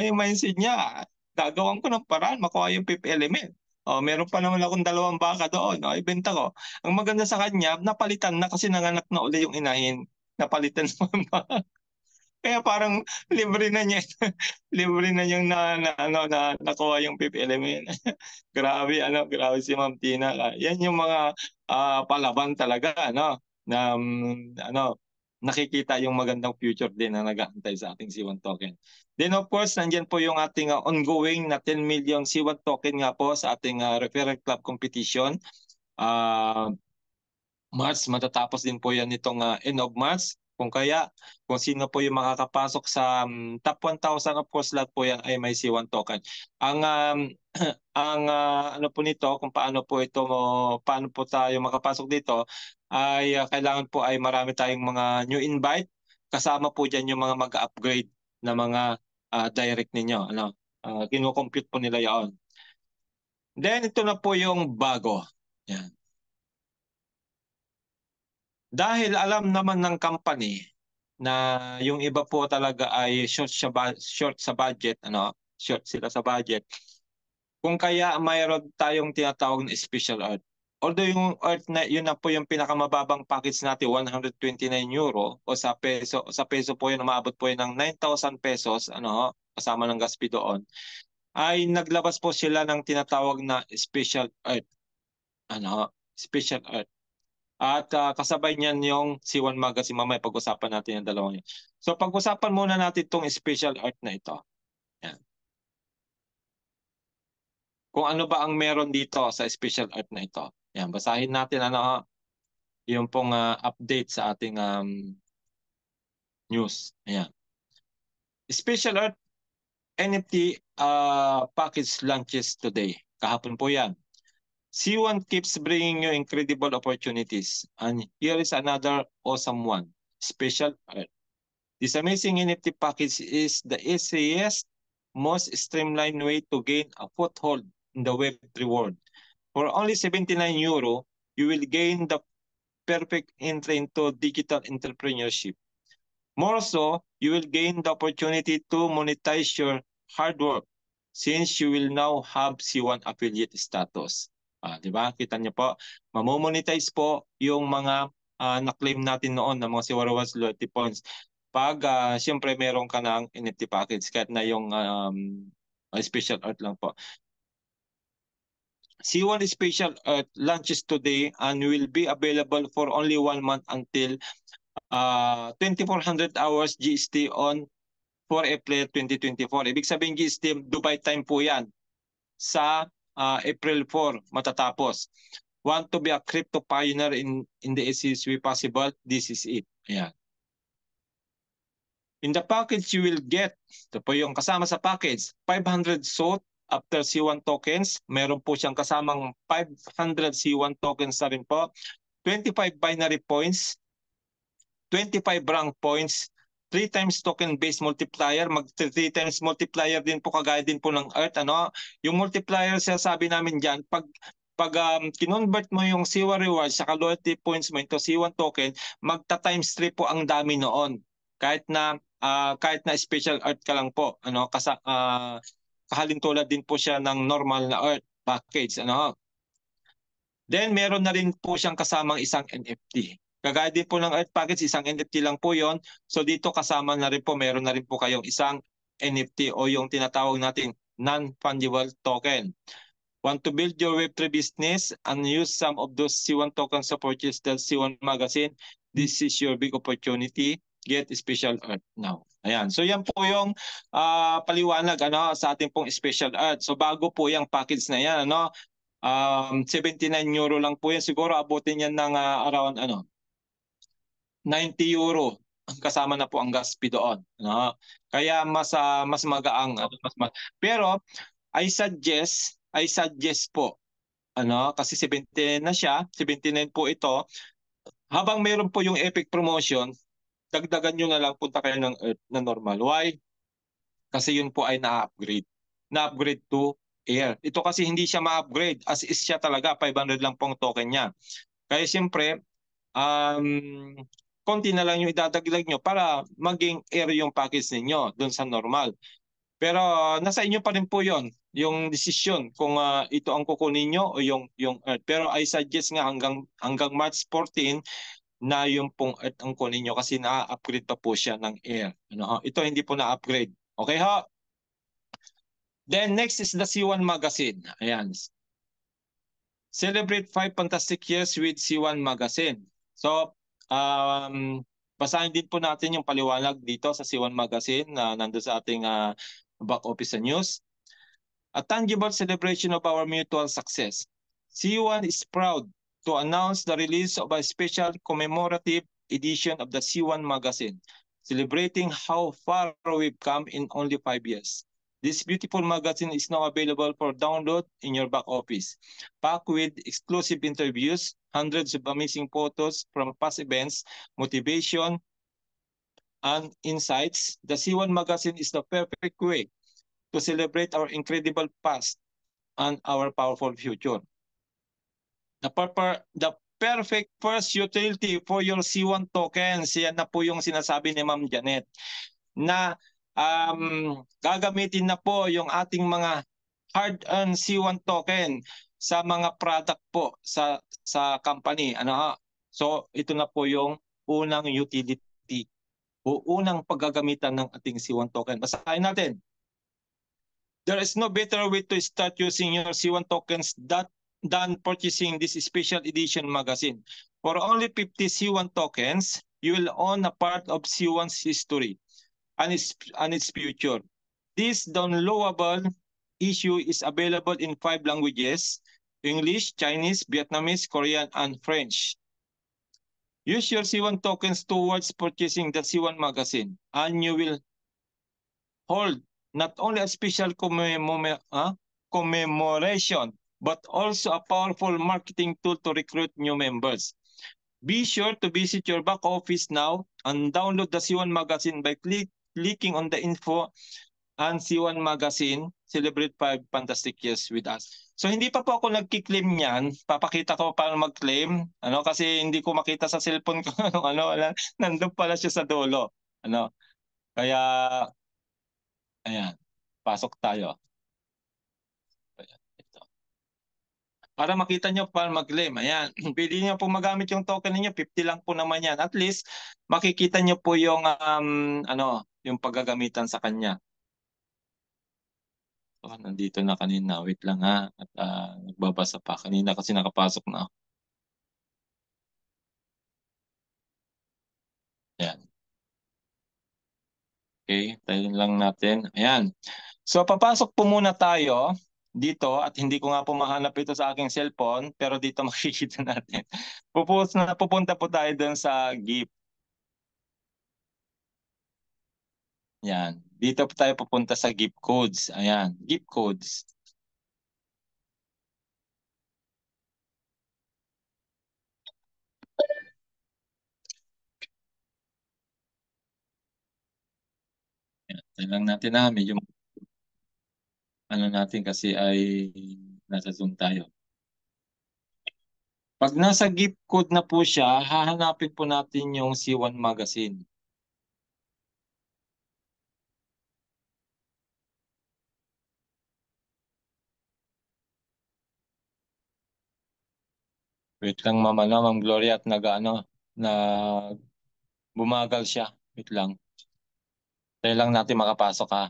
Yung mindset niya, gagawan ko ng paraan, makuha yung fifth element. Meron pa naman akong 2 baka doon. Ibenta ko. Ang maganda sa kanya, napalitan na kasi nanganak na uli yung inahin. Napalitan naman ba? Kaya parang libre na niya. Libre na niyang nakuha yung fifth element. Grabe, grabe si Ma'am Tina. Yan yung mga palaban talaga, na nakikita yung magandang future din na nag-aantay sa ating C1 token. Then of course, nandiyan po yung ating ongoing na 10 million C1 token nga po sa ating referral club competition. March, matatapos din po yan nitong end of March. Kung sino po yung makakapasok sa top 1,000, of course, lahat po yan ay may C1 token. Ang ano po nito, kung paano po tayo makapasok dito, ay kailangan po ay marami tayong mga new invite. Kasama po dyan yung mga mag-upgrade na mga direct ninyo. Kino-compute po nila yaon. Then ito na po yung bago. Yan. Dahil alam naman ng company na yung iba po talaga ay short sa budget, short sila sa budget. Kung kaya mayroon tayong tinatawag na special art. Although yung art na yun na po yung pinakamababang package natin, €129 o sa peso po yun, umabot po yun ng 9,000 pesos, kasama ng gaspi doon, ay naglabas po sila ng tinatawag na special art. Special art. At kasabay niyan yung C1 Magazine, mamaya pag-usapan natin yung dalawang yun. So pag-usapan muna natin itong special art na ito. Yan. Kung ano ba ang meron dito sa special art na ito. Yan, basahin natin yung pong update sa ating news. Ayan. Special art NFT package launches today. Kahapon po yan. C1 keeps bringing you incredible opportunities. And here is another awesome one. Special art. This amazing NFT package is the easiest, most streamlined way to gain a foothold in the Web3 world. For only €79, you will gain the perfect entry into digital entrepreneurship. More so, you will gain the opportunity to monetize your hard work since you will now have C1 affiliate status. Di ba? Kita niyo po, mamomonetize po yung mga na-claim natin noon ng mga C1 Rewards loyalty points. Pag siyempre meron ka ng NFT package kahit na yung special art lang po. C1 Special Art launches today and will be available for only 1 month until 2400 hours GST on 4 April 2024. Ibig sabihin GST, Dubai time po yan. Sa April 4 matatapos. Want to be a crypto pioneer in the SCSW possible? This is it. Ayan. In the package, you will get, ito po yung kasama sa package, 500 SOT after C1 tokens. Meron po siyang kasamang 500 C1 tokens na rin po. 25 binary points, 25 rank points, 3 times token-based multiplier. Mag 3 times multiplier din po kagaya din po ng Earth. Yung multiplier, sabi namin dyan, pag pag kinonvert mo yung C1 rewards sa loyalty points mo into C1 token, magta-times 3 po ang dami noon. Kahit na special art ka lang po, kahalintulad din po siya ng normal na art package, Then meron na rin po siyang kasamang isang NFT. Kagaya din po ng art package, isang NFT lang po 'yon. So dito kasama na rin po, meron na rin po kayong isang NFT o yung tinatawag nating non-fungible token. Want to build your Web3 business and use some of those C1 tokens to purchase the C1 magazine? This is your big opportunity. Get special art now. Ayan. So yan po yung paliwanag sa ating pong special art. So bago po yung package na yan, 79 euro lang po yan. Siguro abutin yan ng around 90 euro. Kasama na po ang gas fee doon. Kaya mas magaang. Pero I suggest po, kasi 79 na siya, 79 po ito. Habang mayroon po yung epic promotion, dagdagan nyo na lang, punta kayo ng Earth na normal. Why? Kasi yun po ay na-upgrade. Na-upgrade to Air. Ito kasi hindi siya ma-upgrade. As is siya talaga, 500 lang pong token niya. Kaya siyempre, konti na lang yung idadagdag nyo para maging Air yung package ninyo doon sa normal. Pero nasa inyo pa rin po yon, yung desisyon kung ito ang kukunin nyo o yung Earth. Pero I suggest nga hanggang March 14 na yung pong Earth ang kunin nyo kasi na-upgrade pa po siya ng Air. Ito hindi po na-upgrade. Okay ho? Then next is the C1 magazine. Ayan. Celebrate 5 fantastic years with C1 magazine. So, basahin din po natin yung paliwanag dito sa C1 magazine na nandun sa ating back office sa news. A tangible celebration of our mutual success. C1 is proud to announce the release of a special commemorative edition of the C1 magazine, celebrating how far we've come in only 5 years. This beautiful magazine is now available for download in your back office, packed with exclusive interviews, hundreds of amazing photos from past events, motivation, and insights. The C1 magazine is the perfect way to celebrate our incredible past and our powerful future. The perfect first utility for your C1 tokens, yan na po yung sinasabi ni Ma'am Janet, na gagamitin na po yung ating mga hard-earned C1 token sa mga product po sa company. So ito na po yung unang utility o unang paggagamitan ng ating C1 token. Basahin natin. There is no better way to start using your C1 tokens than purchasing this special edition magazine. For only 50 C1 tokens, you will own a part of C1's history and its future. This downloadable issue is available in 5 languages: English, Chinese, Vietnamese, Korean, and French. Use your C1 tokens towards purchasing the C1 magazine, and you will hold not only a special commemoration, but also a powerful marketing tool to recruit new members. Be sure to visit your back office now and download the C1 magazine by clicking on the info and C1 magazine. Celebrate 5 fantastic years with us. So hindi pa po ako nagki-claim niyan. Papakita ko paano mag-claim. Kasi hindi ko makita sa cellphone ko. Nandun pala siya sa dulo. Kaya ayan, pasok tayo. Ayan, ito. Para makita nyo paano mag-claim. Ayan, pwede nyo po magamit yung token niyo, 50 lang po naman yan. At least makikita nyo po yung yung paggagamitan sa kanya. So, nandito na kanina. Wait lang ha. At nagbabasa pa kanina kasi nakapasok na ako. Ayan. Okay, tayo lang natin. Ayan. So papasok po muna tayo dito at hindi ko nga po mahanap ito sa aking cellphone pero dito makikita natin. Pupunta po tayo doon sa gift. Yan. Dito po tayo pupunta sa gift codes. Ayan, gift codes. Ayan lang natin na medyo natin kasi ay nasa Zoom tayo. Pag nasa gift code na po siya, hahanapin po natin yung C1 magazine. Wait lang ma'am, Ma'am Gloria at na bumagal siya. Wait lang. Tayo lang natin makapasok ha.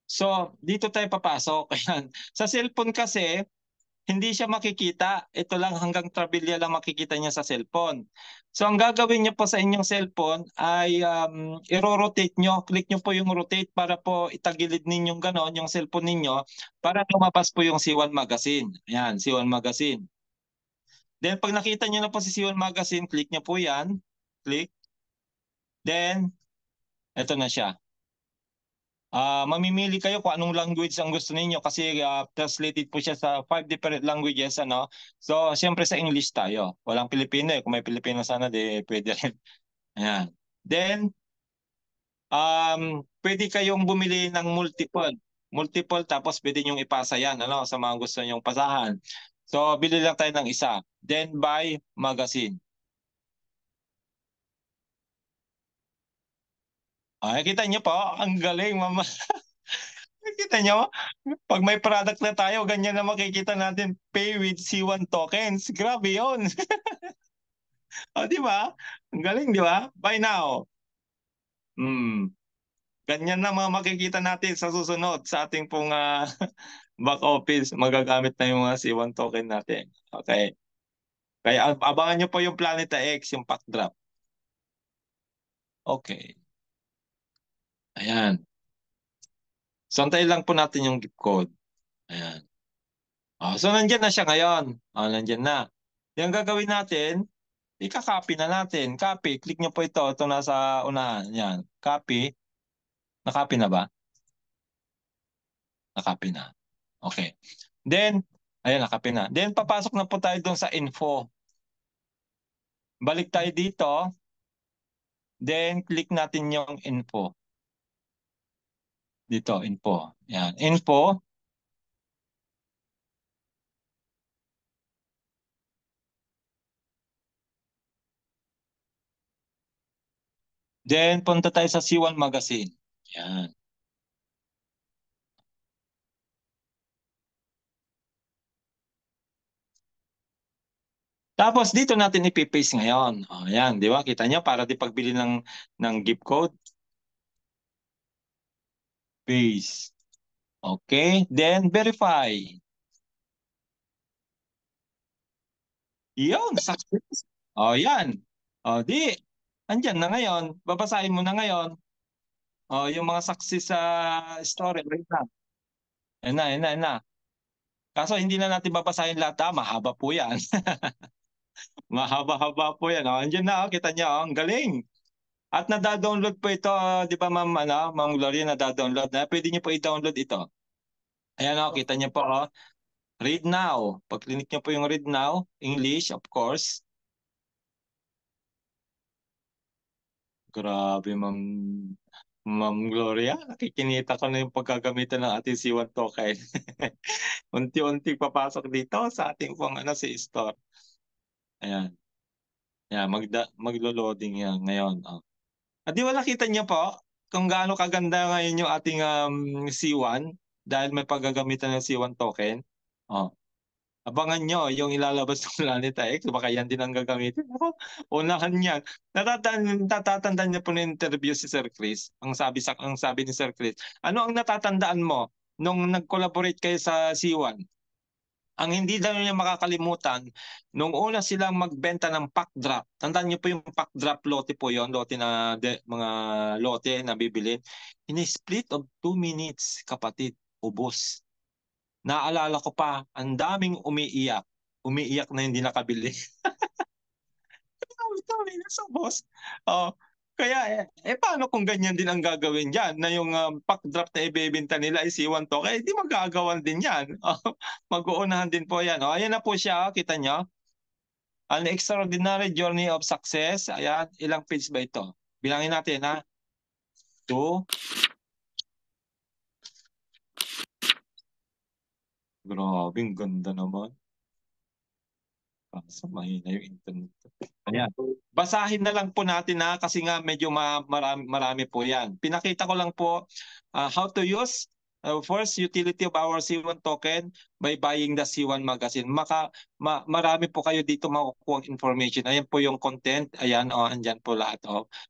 So, dito tayo papasok. Ayan. Sa cellphone kasi, hindi siya makikita. Ito lang hanggang Trabilya lang makikita niya sa cellphone. So ang gagawin niyo po sa inyong cellphone ay i-rotate niyo. Click niyo po yung rotate para po itagilid ninyong ganon yung cellphone ninyo para lumabas po yung C1 Magazine. Ayan, C1 Magazine. Then pag nakita niyo na po si C1 Magazine, click niyo po yan. Click. Then, ito na siya. Mamimili kayo kung anong language ang gusto niyo kasi translated po siya sa 5 different languages ano. So, siyempre sa English tayo. Walang Pilipino eh. Kung may Pilipino sana di pwede rin. Ayan. Then, pwede kayong bumili ng multiple. Multiple tapos pwede niyong ipasa yan ano sa mga gusto niyong pasahan. So, bili lang tayo ng isa. Then buy magazine. Ay, kita niyo po, ang galing, mama. Kita nyo? Pag may product na tayo, ganyan na makikita natin, pay with C1 tokens. Grabe yun. O, di ba? Ang galing, di ba? Buy now. Hmm. Ganyan na mga makikita natin sa susunod sa ating pong back office. Magagamit na yung mga C1 token natin. Okay. Kaya abangan nyo po yung Planeta X, yung pack drop. Okay. Ayan. So, antayin lang po natin yung gift code. Ayan. So, nandyan na siya ngayon. Nandyan na. Yung gagawin natin, ika-copy na natin. Copy. Click nyo po ito. Ito nasa unahan. Yan. Copy. Na-copy na ba? Na-copy na. Okay. Then, ayan, na-copy na. Then, papasok na po tayo dun sa info. Balik tayo dito. Then, click natin yung info. Dito, info. Yan. Info. Then, punta tayo sa C1 Magazine. Yan. Tapos dito natin ipipaste ngayon. Ayan, di ba? Kita nyo para di pagbili ng gift code. Paste. Okay. Then verify. Yun, success. Yan. Di. Andyan na ngayon. Babasahin mo na ngayon. Yung mga success sa story. Right na. Yan na, yan na, yan na. Kaso hindi na natin babasahin lahat. Mahaba po yan. Mahaba-haba po yan. Andyan na. Kita niyo. Ang galing. At nada-download po ito. Di ba ma'am, Ma'am Gloria, nada-download na. Pwede niyo po i-download ito. Ayan kita niyo po. Read now. Pag click niyo po yung read now, English, of course. Grabe, Ma'am Gloria. Nakikinita ko na yung pagkagamitan ng ating C1 token. Unti-unti papasok dito sa ating pong si store. Ayan. Ayan, maglo-loading yan ngayon. Di ba nakita niyo po kung gaano kaganda ngayon yung ating C1 dahil may paggagamitan ng C1 token? Oh. Abangan nyo yung ilalabas ng Planeta X. Baka yan din ang gagamitin. Unahan yan. Natatandaan niyo po na interview si Sir Chris. Ang sabi ni Sir Chris, ano ang natatandaan mo nung nag-collaborate kayo sa C1? Ang hindi daw niya makakalimutan, nung una silang magbenta ng pack drop. Tandaan niyo po yung pack drop lote po yon, lote na mga lote na bibilin. In a split of 2 minutes, kapatid, ubos. Naalala ko pa, ang daming umiiyak. Umiiyak na hindi nakabili. Dami na sa boss. Kaya paano kung ganyan din ang gagawin dyan na yung pack drop na ibebenta nila is iwan to? Kaya di magagawan din yan. Mag-uunahan din po yan. Ayan na po siya. Kita nyo? An extraordinary journey of success. Ayan. Ilang page ba ito? Bilangin natin ha. 2, Grabe, ang ganda naman. Kaso mahina yung internet. Ayan. Basahin na lang po natin na kasi nga medyo marami po yan. Pinakita ko lang po how to use first utility of our C1 token by buying the C1 magazine. Marami po kayo dito makukuha information. Ayan po yung content. Ayan, andyan po lahat.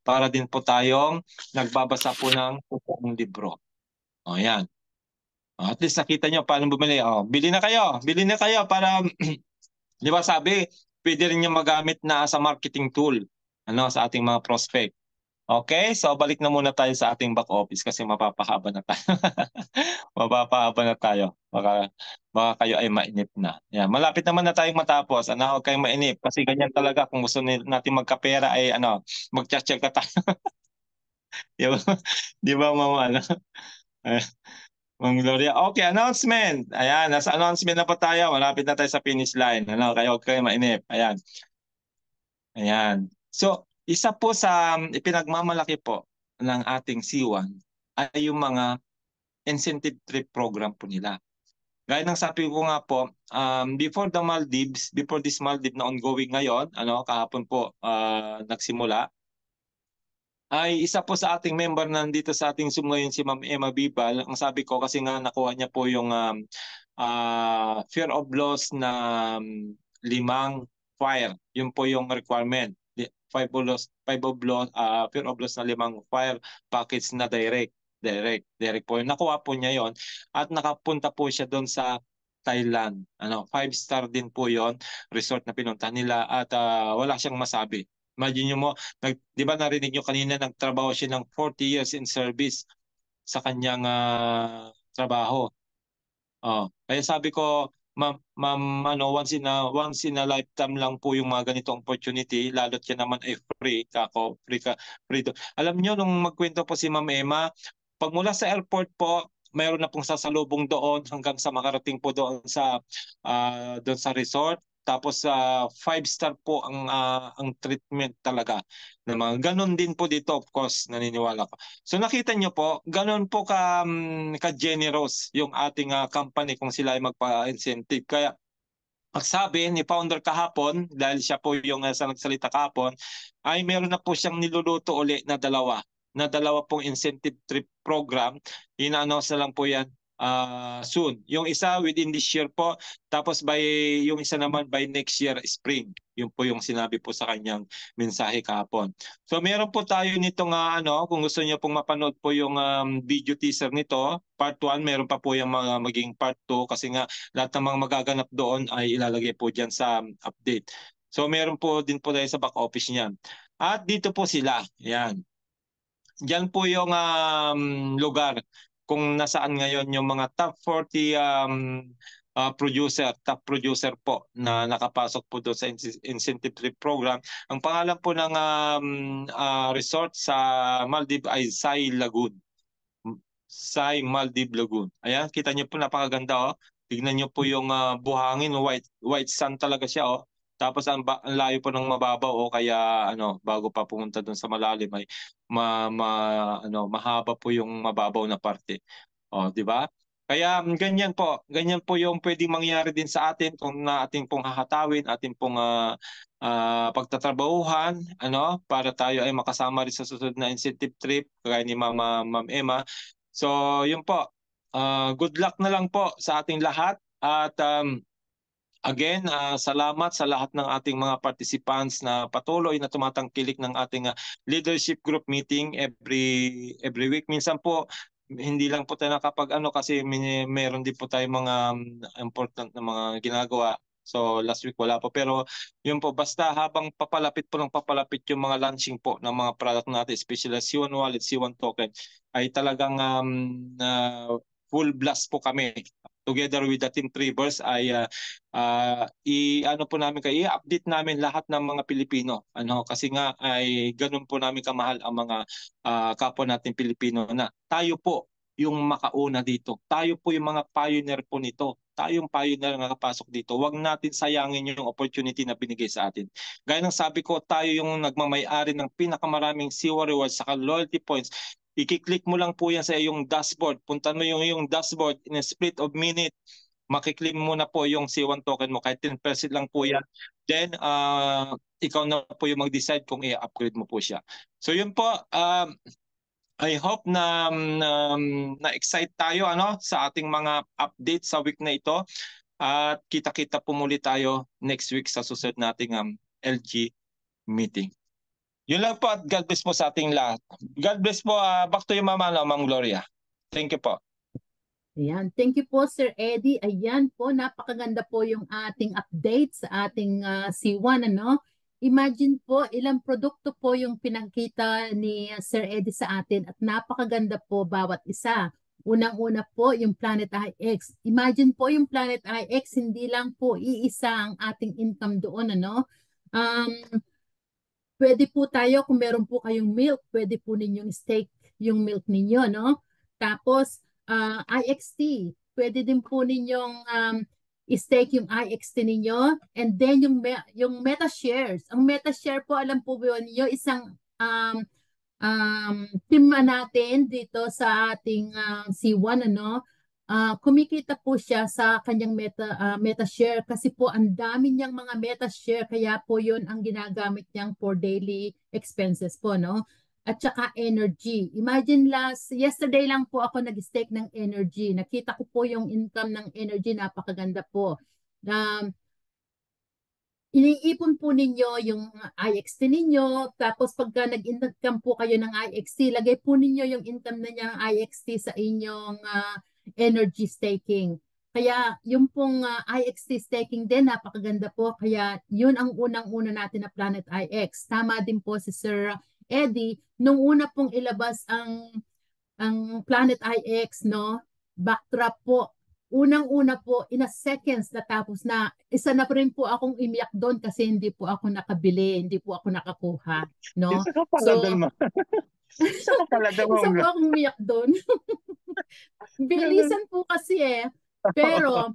Para din po tayong nagbabasa po ng libro. Ayan. At least nakita nyo paano bumili. Bili na kayo. Bili na kayo para di ba sabi, pwede rin niya magamit na sa marketing tool sa ating mga prospect. Okay, so balik na muna tayo sa ating back office kasi mapapahaba na tayo. Mapapahaba na tayo. Baka kayo ay mainip na. Yan, malapit naman na tayong matapos. Huwag kayong mainip kasi ganyan talaga kung gusto natin magkapera ay mag-check ka tayo. Di ba? Di ba, mama? Ma'am Gloria. Okay, announcement. Ayan, nasa announcement na po tayo. Malapit na tayo sa finish line. Kayo kayo mainip. Ayan. Ayan. So, isa po sa ipinagmamalaki po ng ating C1 ay yung mga incentive trip program po nila. Gaya ng sabi ko nga po, before this Maldives na ongoing ngayon, kahapon po nagsimula, ay isa po sa ating member nandito sa ating Zoom ngayon si Ma'am Emma Bibal. Ang sabi ko kasi nga nakuha niya po yung fear of loss na 5 fire. Yun po yung requirement. Five of loss, fear of loss na 5 fire package na direct po. Nakuha po niya yon at nakapunta po siya doon sa Thailand. 5-star din po yon resort na pinunta nila at wala siyang masabi. Imagine mo, di ba narinig nyo kanina, nagtrabaho siya ng 40 years in service sa kanyang trabaho. Kaya sabi ko, ma'am, once in a lifetime lang po yung mga ganitong opportunity, lalo't yan naman ay free free. Alam niyo nung magkwento po si Ma'am Emma, pag mula sa airport po, mayroon na pong sasalubong doon hanggang sa makarating po doon sa resort. Tapos 5-star po ang treatment talaga. Na mga ganun din po dito, of course, naniniwala ko. So nakita niyo po, ganun po ka-generous yung ating company kung sila ay magpa-incentive. Kaya ang sabi ni founder kahapon, dahil siya po yung sa nagsalita kahapon, ay meron na po siyang niluluto uli na dalawa pong incentive trip program. Ina-announce na lang po yan soon. Yung isa within this year po, tapos yung isa naman by next year spring. Yun po yung sinabi po sa kanyang mensahe kahapon. So meron po tayo nito kung gusto niyo pong mapanood po yung video teaser nito, part 1, meron pa po yung maging part 2 kasi nga lahat ng mga magaganap doon ay ilalagay po dyan sa update. So meron po din po tayo sa back office niyan. At dito po sila, yan. Diyan po yung lugar kung nasaan ngayon yung mga top 40 top producer po na nakapasok po doon sa incentive trip program. Ang pangalan po ng resort sa Maldives ay Sai Lagoon. Sai Maldives Lagoon. Ayan, kita niyo po napakaganda. Tignan niyo po yung buhangin, white sand talaga siya. Tapos ang layo po ng mababaw kaya bago pa pumunta doon sa malalim ay mahaba po yung mababaw na parte. Di ba? Kaya ganyan po yung pwedeng mangyari din sa atin kung ating pong hahatawin, ating pong pagtatrabahuhan, para tayo ay makasama rin sa susunod na incentive trip kagaya ni Ma'am Emma. So, yun po. Good luck na lang po sa ating lahat at again, salamat sa lahat ng ating mga participants na patuloy na tumatangkilik ng ating leadership group meeting every week. Minsan po, hindi lang po tayo kasi meron din po tayo mga important na mga ginagawa. So last week wala po. Pero yun po, basta habang papalapit yung mga launching po ng mga product natin, especially C1 Wallet, C1 Token, ay talagang full blast po kami. Together with the Team Trivers ay i-update namin lahat ng mga Pilipino. Kasi nga ay ganun po namin kamahal ang mga kapwa natin Pilipino na tayo po yung makauna dito. Tayo po yung mga pioneer po nito. Tayong pioneer na nakapasok dito. Huwag natin sayangin yung opportunity na binigay sa atin. Gaya ng sabi ko, tayo yung nagmamay-ari ng pinakamaraming C1 rewards sa loyalty points. I-click mo lang po yan sa iyong dashboard. Punta mo yung dashboard in a split of minute. Makiklaim mo na po yung C1 token mo, kahit 10% lang po yan. Then, ikaw na po yung mag-decide kung i-upgrade mo po siya. So yun po, I hope na-excite tayo sa ating mga update sa week na ito. At kita-kita po muli tayo next week sa susunod nating LG meeting. Yun lang po, at God bless po sa ating lahat. God bless po. Back to you, Ma'am Gloria. Thank you po. Ayan. Thank you po, Sir Eddie. Ayan po, napakaganda po yung ating update sa ating C1. Imagine po, ilang produkto po yung pinakita ni Sir Eddie sa atin at napakaganda po bawat isa. Unang-una po, yung Planet IX. Imagine po yung Planet IX, hindi lang po iisa ang ating income doon. Pwede po tayo, kung meron po kayong milk, pwede po ninyong stake yung milk ninyo, no? Tapos, IXT, pwede din po ninyong stake yung IXT ninyo. And then, yung meta shares. Ang meta share po, alam po ba niyo, isang team natin dito sa ating C1, kumikita po siya sa kanyang meta share kasi po ang dami niyang mga meta share, kaya po yun ang ginagamit niyang for daily expenses po, no? At saka energy. Imagine yesterday lang po ako nag-stake ng energy. Nakita ko po yung income ng energy, napakaganda po. Iniipon po ninyo yung IXT ninyo, tapos pagka nag-income po kayo ng IXT, lagay po ninyo yung income na niyang IXT sa inyong energy staking. Kaya yung pong IXT staking din, napakaganda po. Kaya yun ang unang-una natin na Planet IX. Tama din po si Sir Eddie, nung una pong ilabas ang Planet IX, no? Backdrop po. Unang-una po, in a seconds natapos na. Isa na rin po akong imiyak doon kasi hindi po ako nakabili, hindi po ako nakakuha, no? Isa ka pala So, doon, Isa ka pala doon. isa po akong umiyak doon. Bilisan po kasi Pero,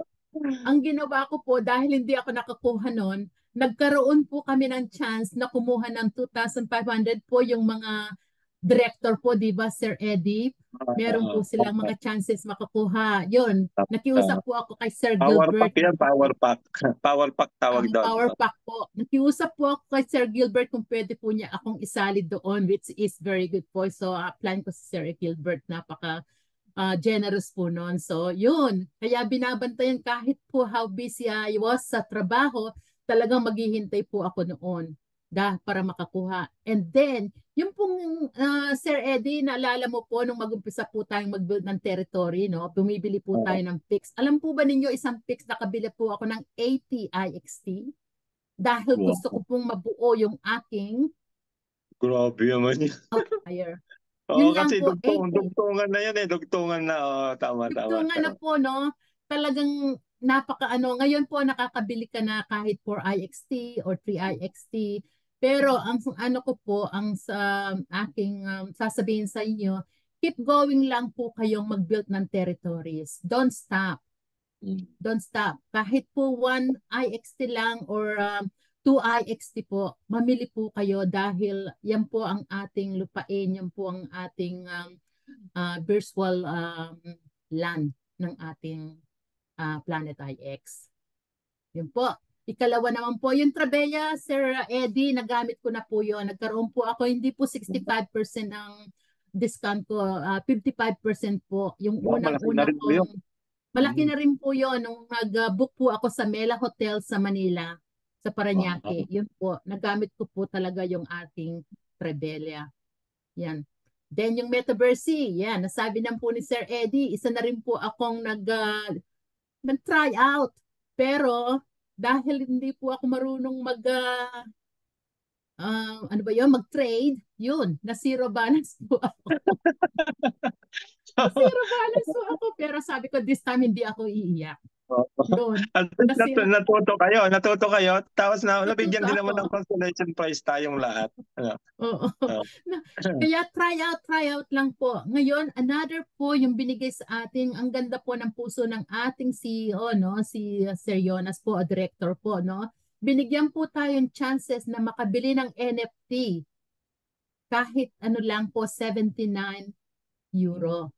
ang ginawa ko po, dahil hindi ako nakakuha noon, nagkaroon po kami ng chance na kumuha ng 2,500 po yung mga director po, di ba, Sir Eddie? Meron po silang mga chances makakuha. Yun, nakiusap po ako kay Sir Power Gilbert. pack yan, power pack. Power pack tawag Ang doon. power pack po. Nakiusap po ako kay Sir Gilbert kung pwede po niya akong isali doon, which is very good po. So, plan ko si Sir Gilbert, napaka generous po noon. So, yun. Kaya binabantayan kahit po how busy I was sa trabaho, talagang maghihintay po ako noon para makakuha. And then, yung pong Sir Eddie, naalala mo po nung mag-umpisa po tayong mag-build ng territory, no? Bumibili po tayo ng PIX. Alam po ba ninyo, isang PIX nakabili po ako ng 80 IXT dahil gusto ko pong mabuo yung aking Grabe naman yun. outlier. Oo, Yun lang kasi po, 80. dugtungan na yan Dugtungan na. Tama. Dugtungan na po, no? Talagang ngayon po nakakabili ka na kahit 4 IXT or 3 IXT. Pero ang ano ko po, ang sa aking sasabihin sa inyo, keep going lang po kayong mag-build ng territories. Don't stop. Don't stop. Kahit po 1 IXT lang or 2 IXT po, mamili po kayo dahil yan po ang ating lupain, yan po ang ating virtual land ng ating Planet IX. Yun po. Ikalawa naman po, yung Trabella, Sir Eddie, nagamit ko na po yun. Nagkaroon po ako, hindi po 65% ang discount ko, 55% po. Yung unang-una kong, malaki na rin po yun nung nag-book po ako sa Mela Hotel sa Manila, sa Parañaque. Yun po, nagamit ko po talaga yung ating Trabella. Yan. Then yung Metaverse, yan, nasabi na po ni Sir Eddie, isa na rin po akong nag-try out. Pero dahil hindi po ako marunong mag-trade, yun, na zero balance po ako. Zero balance po ako, pero sabi ko this time hindi ako iiyak. Yun. Natuto kayo. Tapos nabigyan din naman ng consolation prize tayong lahat. Oo. Kaya try out lang po. Ngayon, another po yung binigay sa atin, ang ganda po ng puso ng ating CEO, no? Si Sir Jonas po, director po, no? Binigyan po tayong chances na makabili ng NFT. Kahit ano lang po, 79 euro.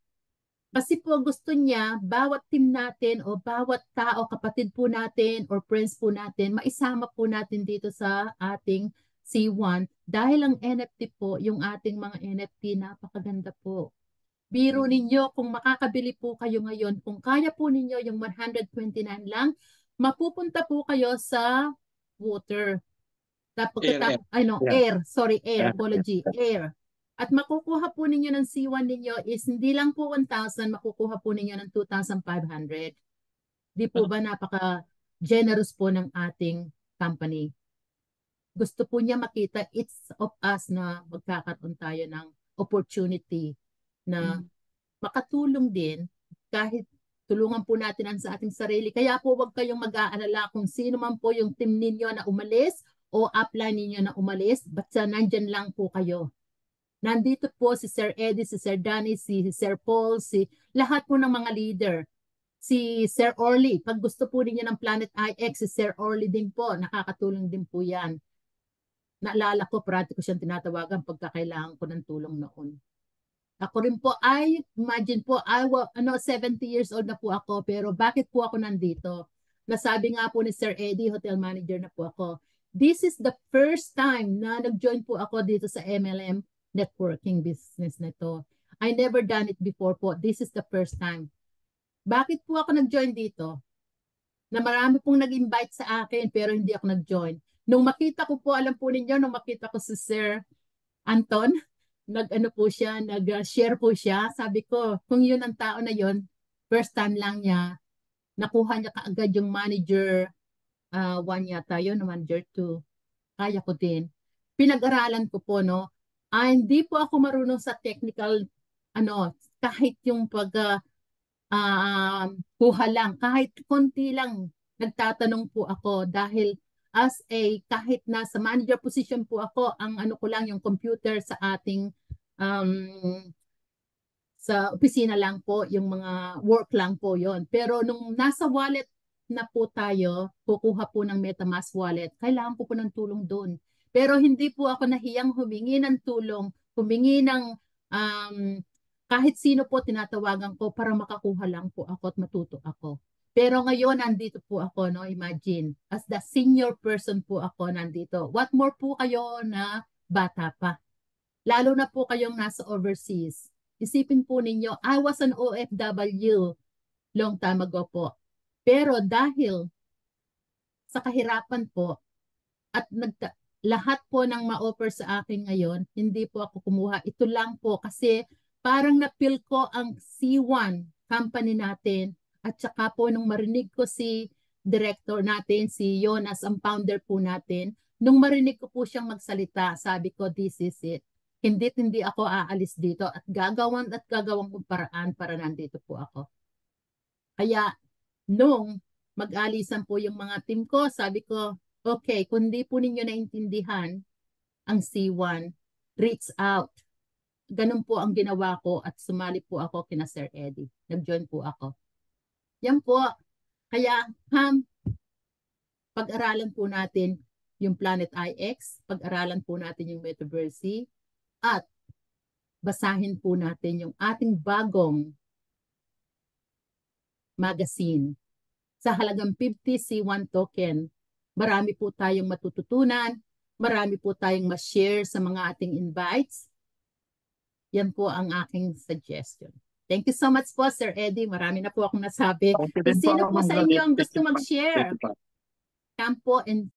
Kasi po gusto niya, bawat team natin o bawat tao, kapatid po natin or friends po natin, maisama po natin dito sa ating C1 dahil ang NFT po, yung ating mga NFT, napakaganda po. Biro ninyo, kung makakabili po kayo ngayon, kung kaya po ninyo yung 129 lang, mapupunta po kayo sa water. Tapos, air, sorry, air, apology, air. At makukuha po ninyo ng C1 ninyo is hindi lang po 1,000, makukuha po ninyo ng 2,500. Di po ba napaka-generous po ng ating company? Gusto po niya makita it's of us na magkakaroon tayo ng opportunity na makatulong din kahit tulungan po natin ang sa ating sarili. Kaya po wag kayong mag-aalala kung sino man po yung team ninyo na umalis o upline ninyo na umalis, basta nandyan lang po kayo. Nandito po si Sir Eddie, si Sir Danny, si Sir Paul, si lahat po ng mga leader. Si Sir Orly, pag gusto po ninyo ng Planet IX, si Sir Orly din po, nakakatulong din po yan. Naalala ko, parati ko siyang tinatawagan pagkakailangan ko ng tulong noon. Ako rin po ay, imagine po, 70 years old na po ako, pero bakit po ako nandito? Nasabi nga po ni Sir Eddie, hotel manager na po ako. This is the first time na nag-join po ako dito sa MLM networking business na ito. I never done it before po. This is the first time. Bakit po ako nag-join dito? Na marami pong nag-invite sa akin pero hindi ako nag-join. Nung makita ko po, alam po ninyo, nung makita ko si Sir Anton, nag-ano po siya, nag-share po siya. Sabi ko, kung yun ang tao na yun, first time lang niya, nakuha niya kaagad yung manager 1 yata yun, manager 2. Kaya ko din. Pinag-aralan ko po, no? Hindi po ako marunong sa technical, kahit yung kuha lang, kahit konti lang, nagtatanong po ako dahil kahit nasa manager position po ako, ang ano ko lang yung computer sa ating sa opisina lang po, yung mga work lang po yon. Pero nung nasa wallet na po tayo, kukuha po ng MetaMask wallet, kailangan ko po ng tulong doon. Pero hindi po ako nahiyang humingi ng tulong, humingi ng kahit sino po tinatawagan ko para makakuha lang po ako at matuto ako. Pero ngayon, nandito po ako, no? Imagine, as the senior person po ako nandito. What more po kayo na bata pa? Lalo na po kayong nasa overseas. Isipin po ninyo, I was an OFW long time ago po. Pero dahil sa kahirapan po at lahat po ng ma-offer sa akin ngayon, hindi po ako kumuha. Ito lang po kasi parang napil ko ang C1 company natin at saka po nung marinig ko si director natin, si Jonas, ang founder po natin, nung marinig ko po siyang magsalita, sabi ko, this is it. Hindi ako aalis dito at gagawang kong paraan para nandito po ako. Kaya nung mag-alisan po yung mga team ko, sabi ko, okay, kung di po ninyo naintindihan ang C1, reach out. Ganun po ang ginawa ko at sumali po ako kina Sir Eddie. Nag-join po ako. Yan po. Kaya, pag-aralan po natin yung Planet IX, pag-aralan po natin yung Metaverse, at basahin po natin yung ating bagong magazine. Sa halagang 50 C1 token, marami po tayong matututunan, marami po tayong ma-share sa mga ating invites. Yan po ang aking suggestion. Thank you so much po, Sir Eddie. Marami na po akong nasabi. Sino po sa inyo ang gusto mag-share? Come po and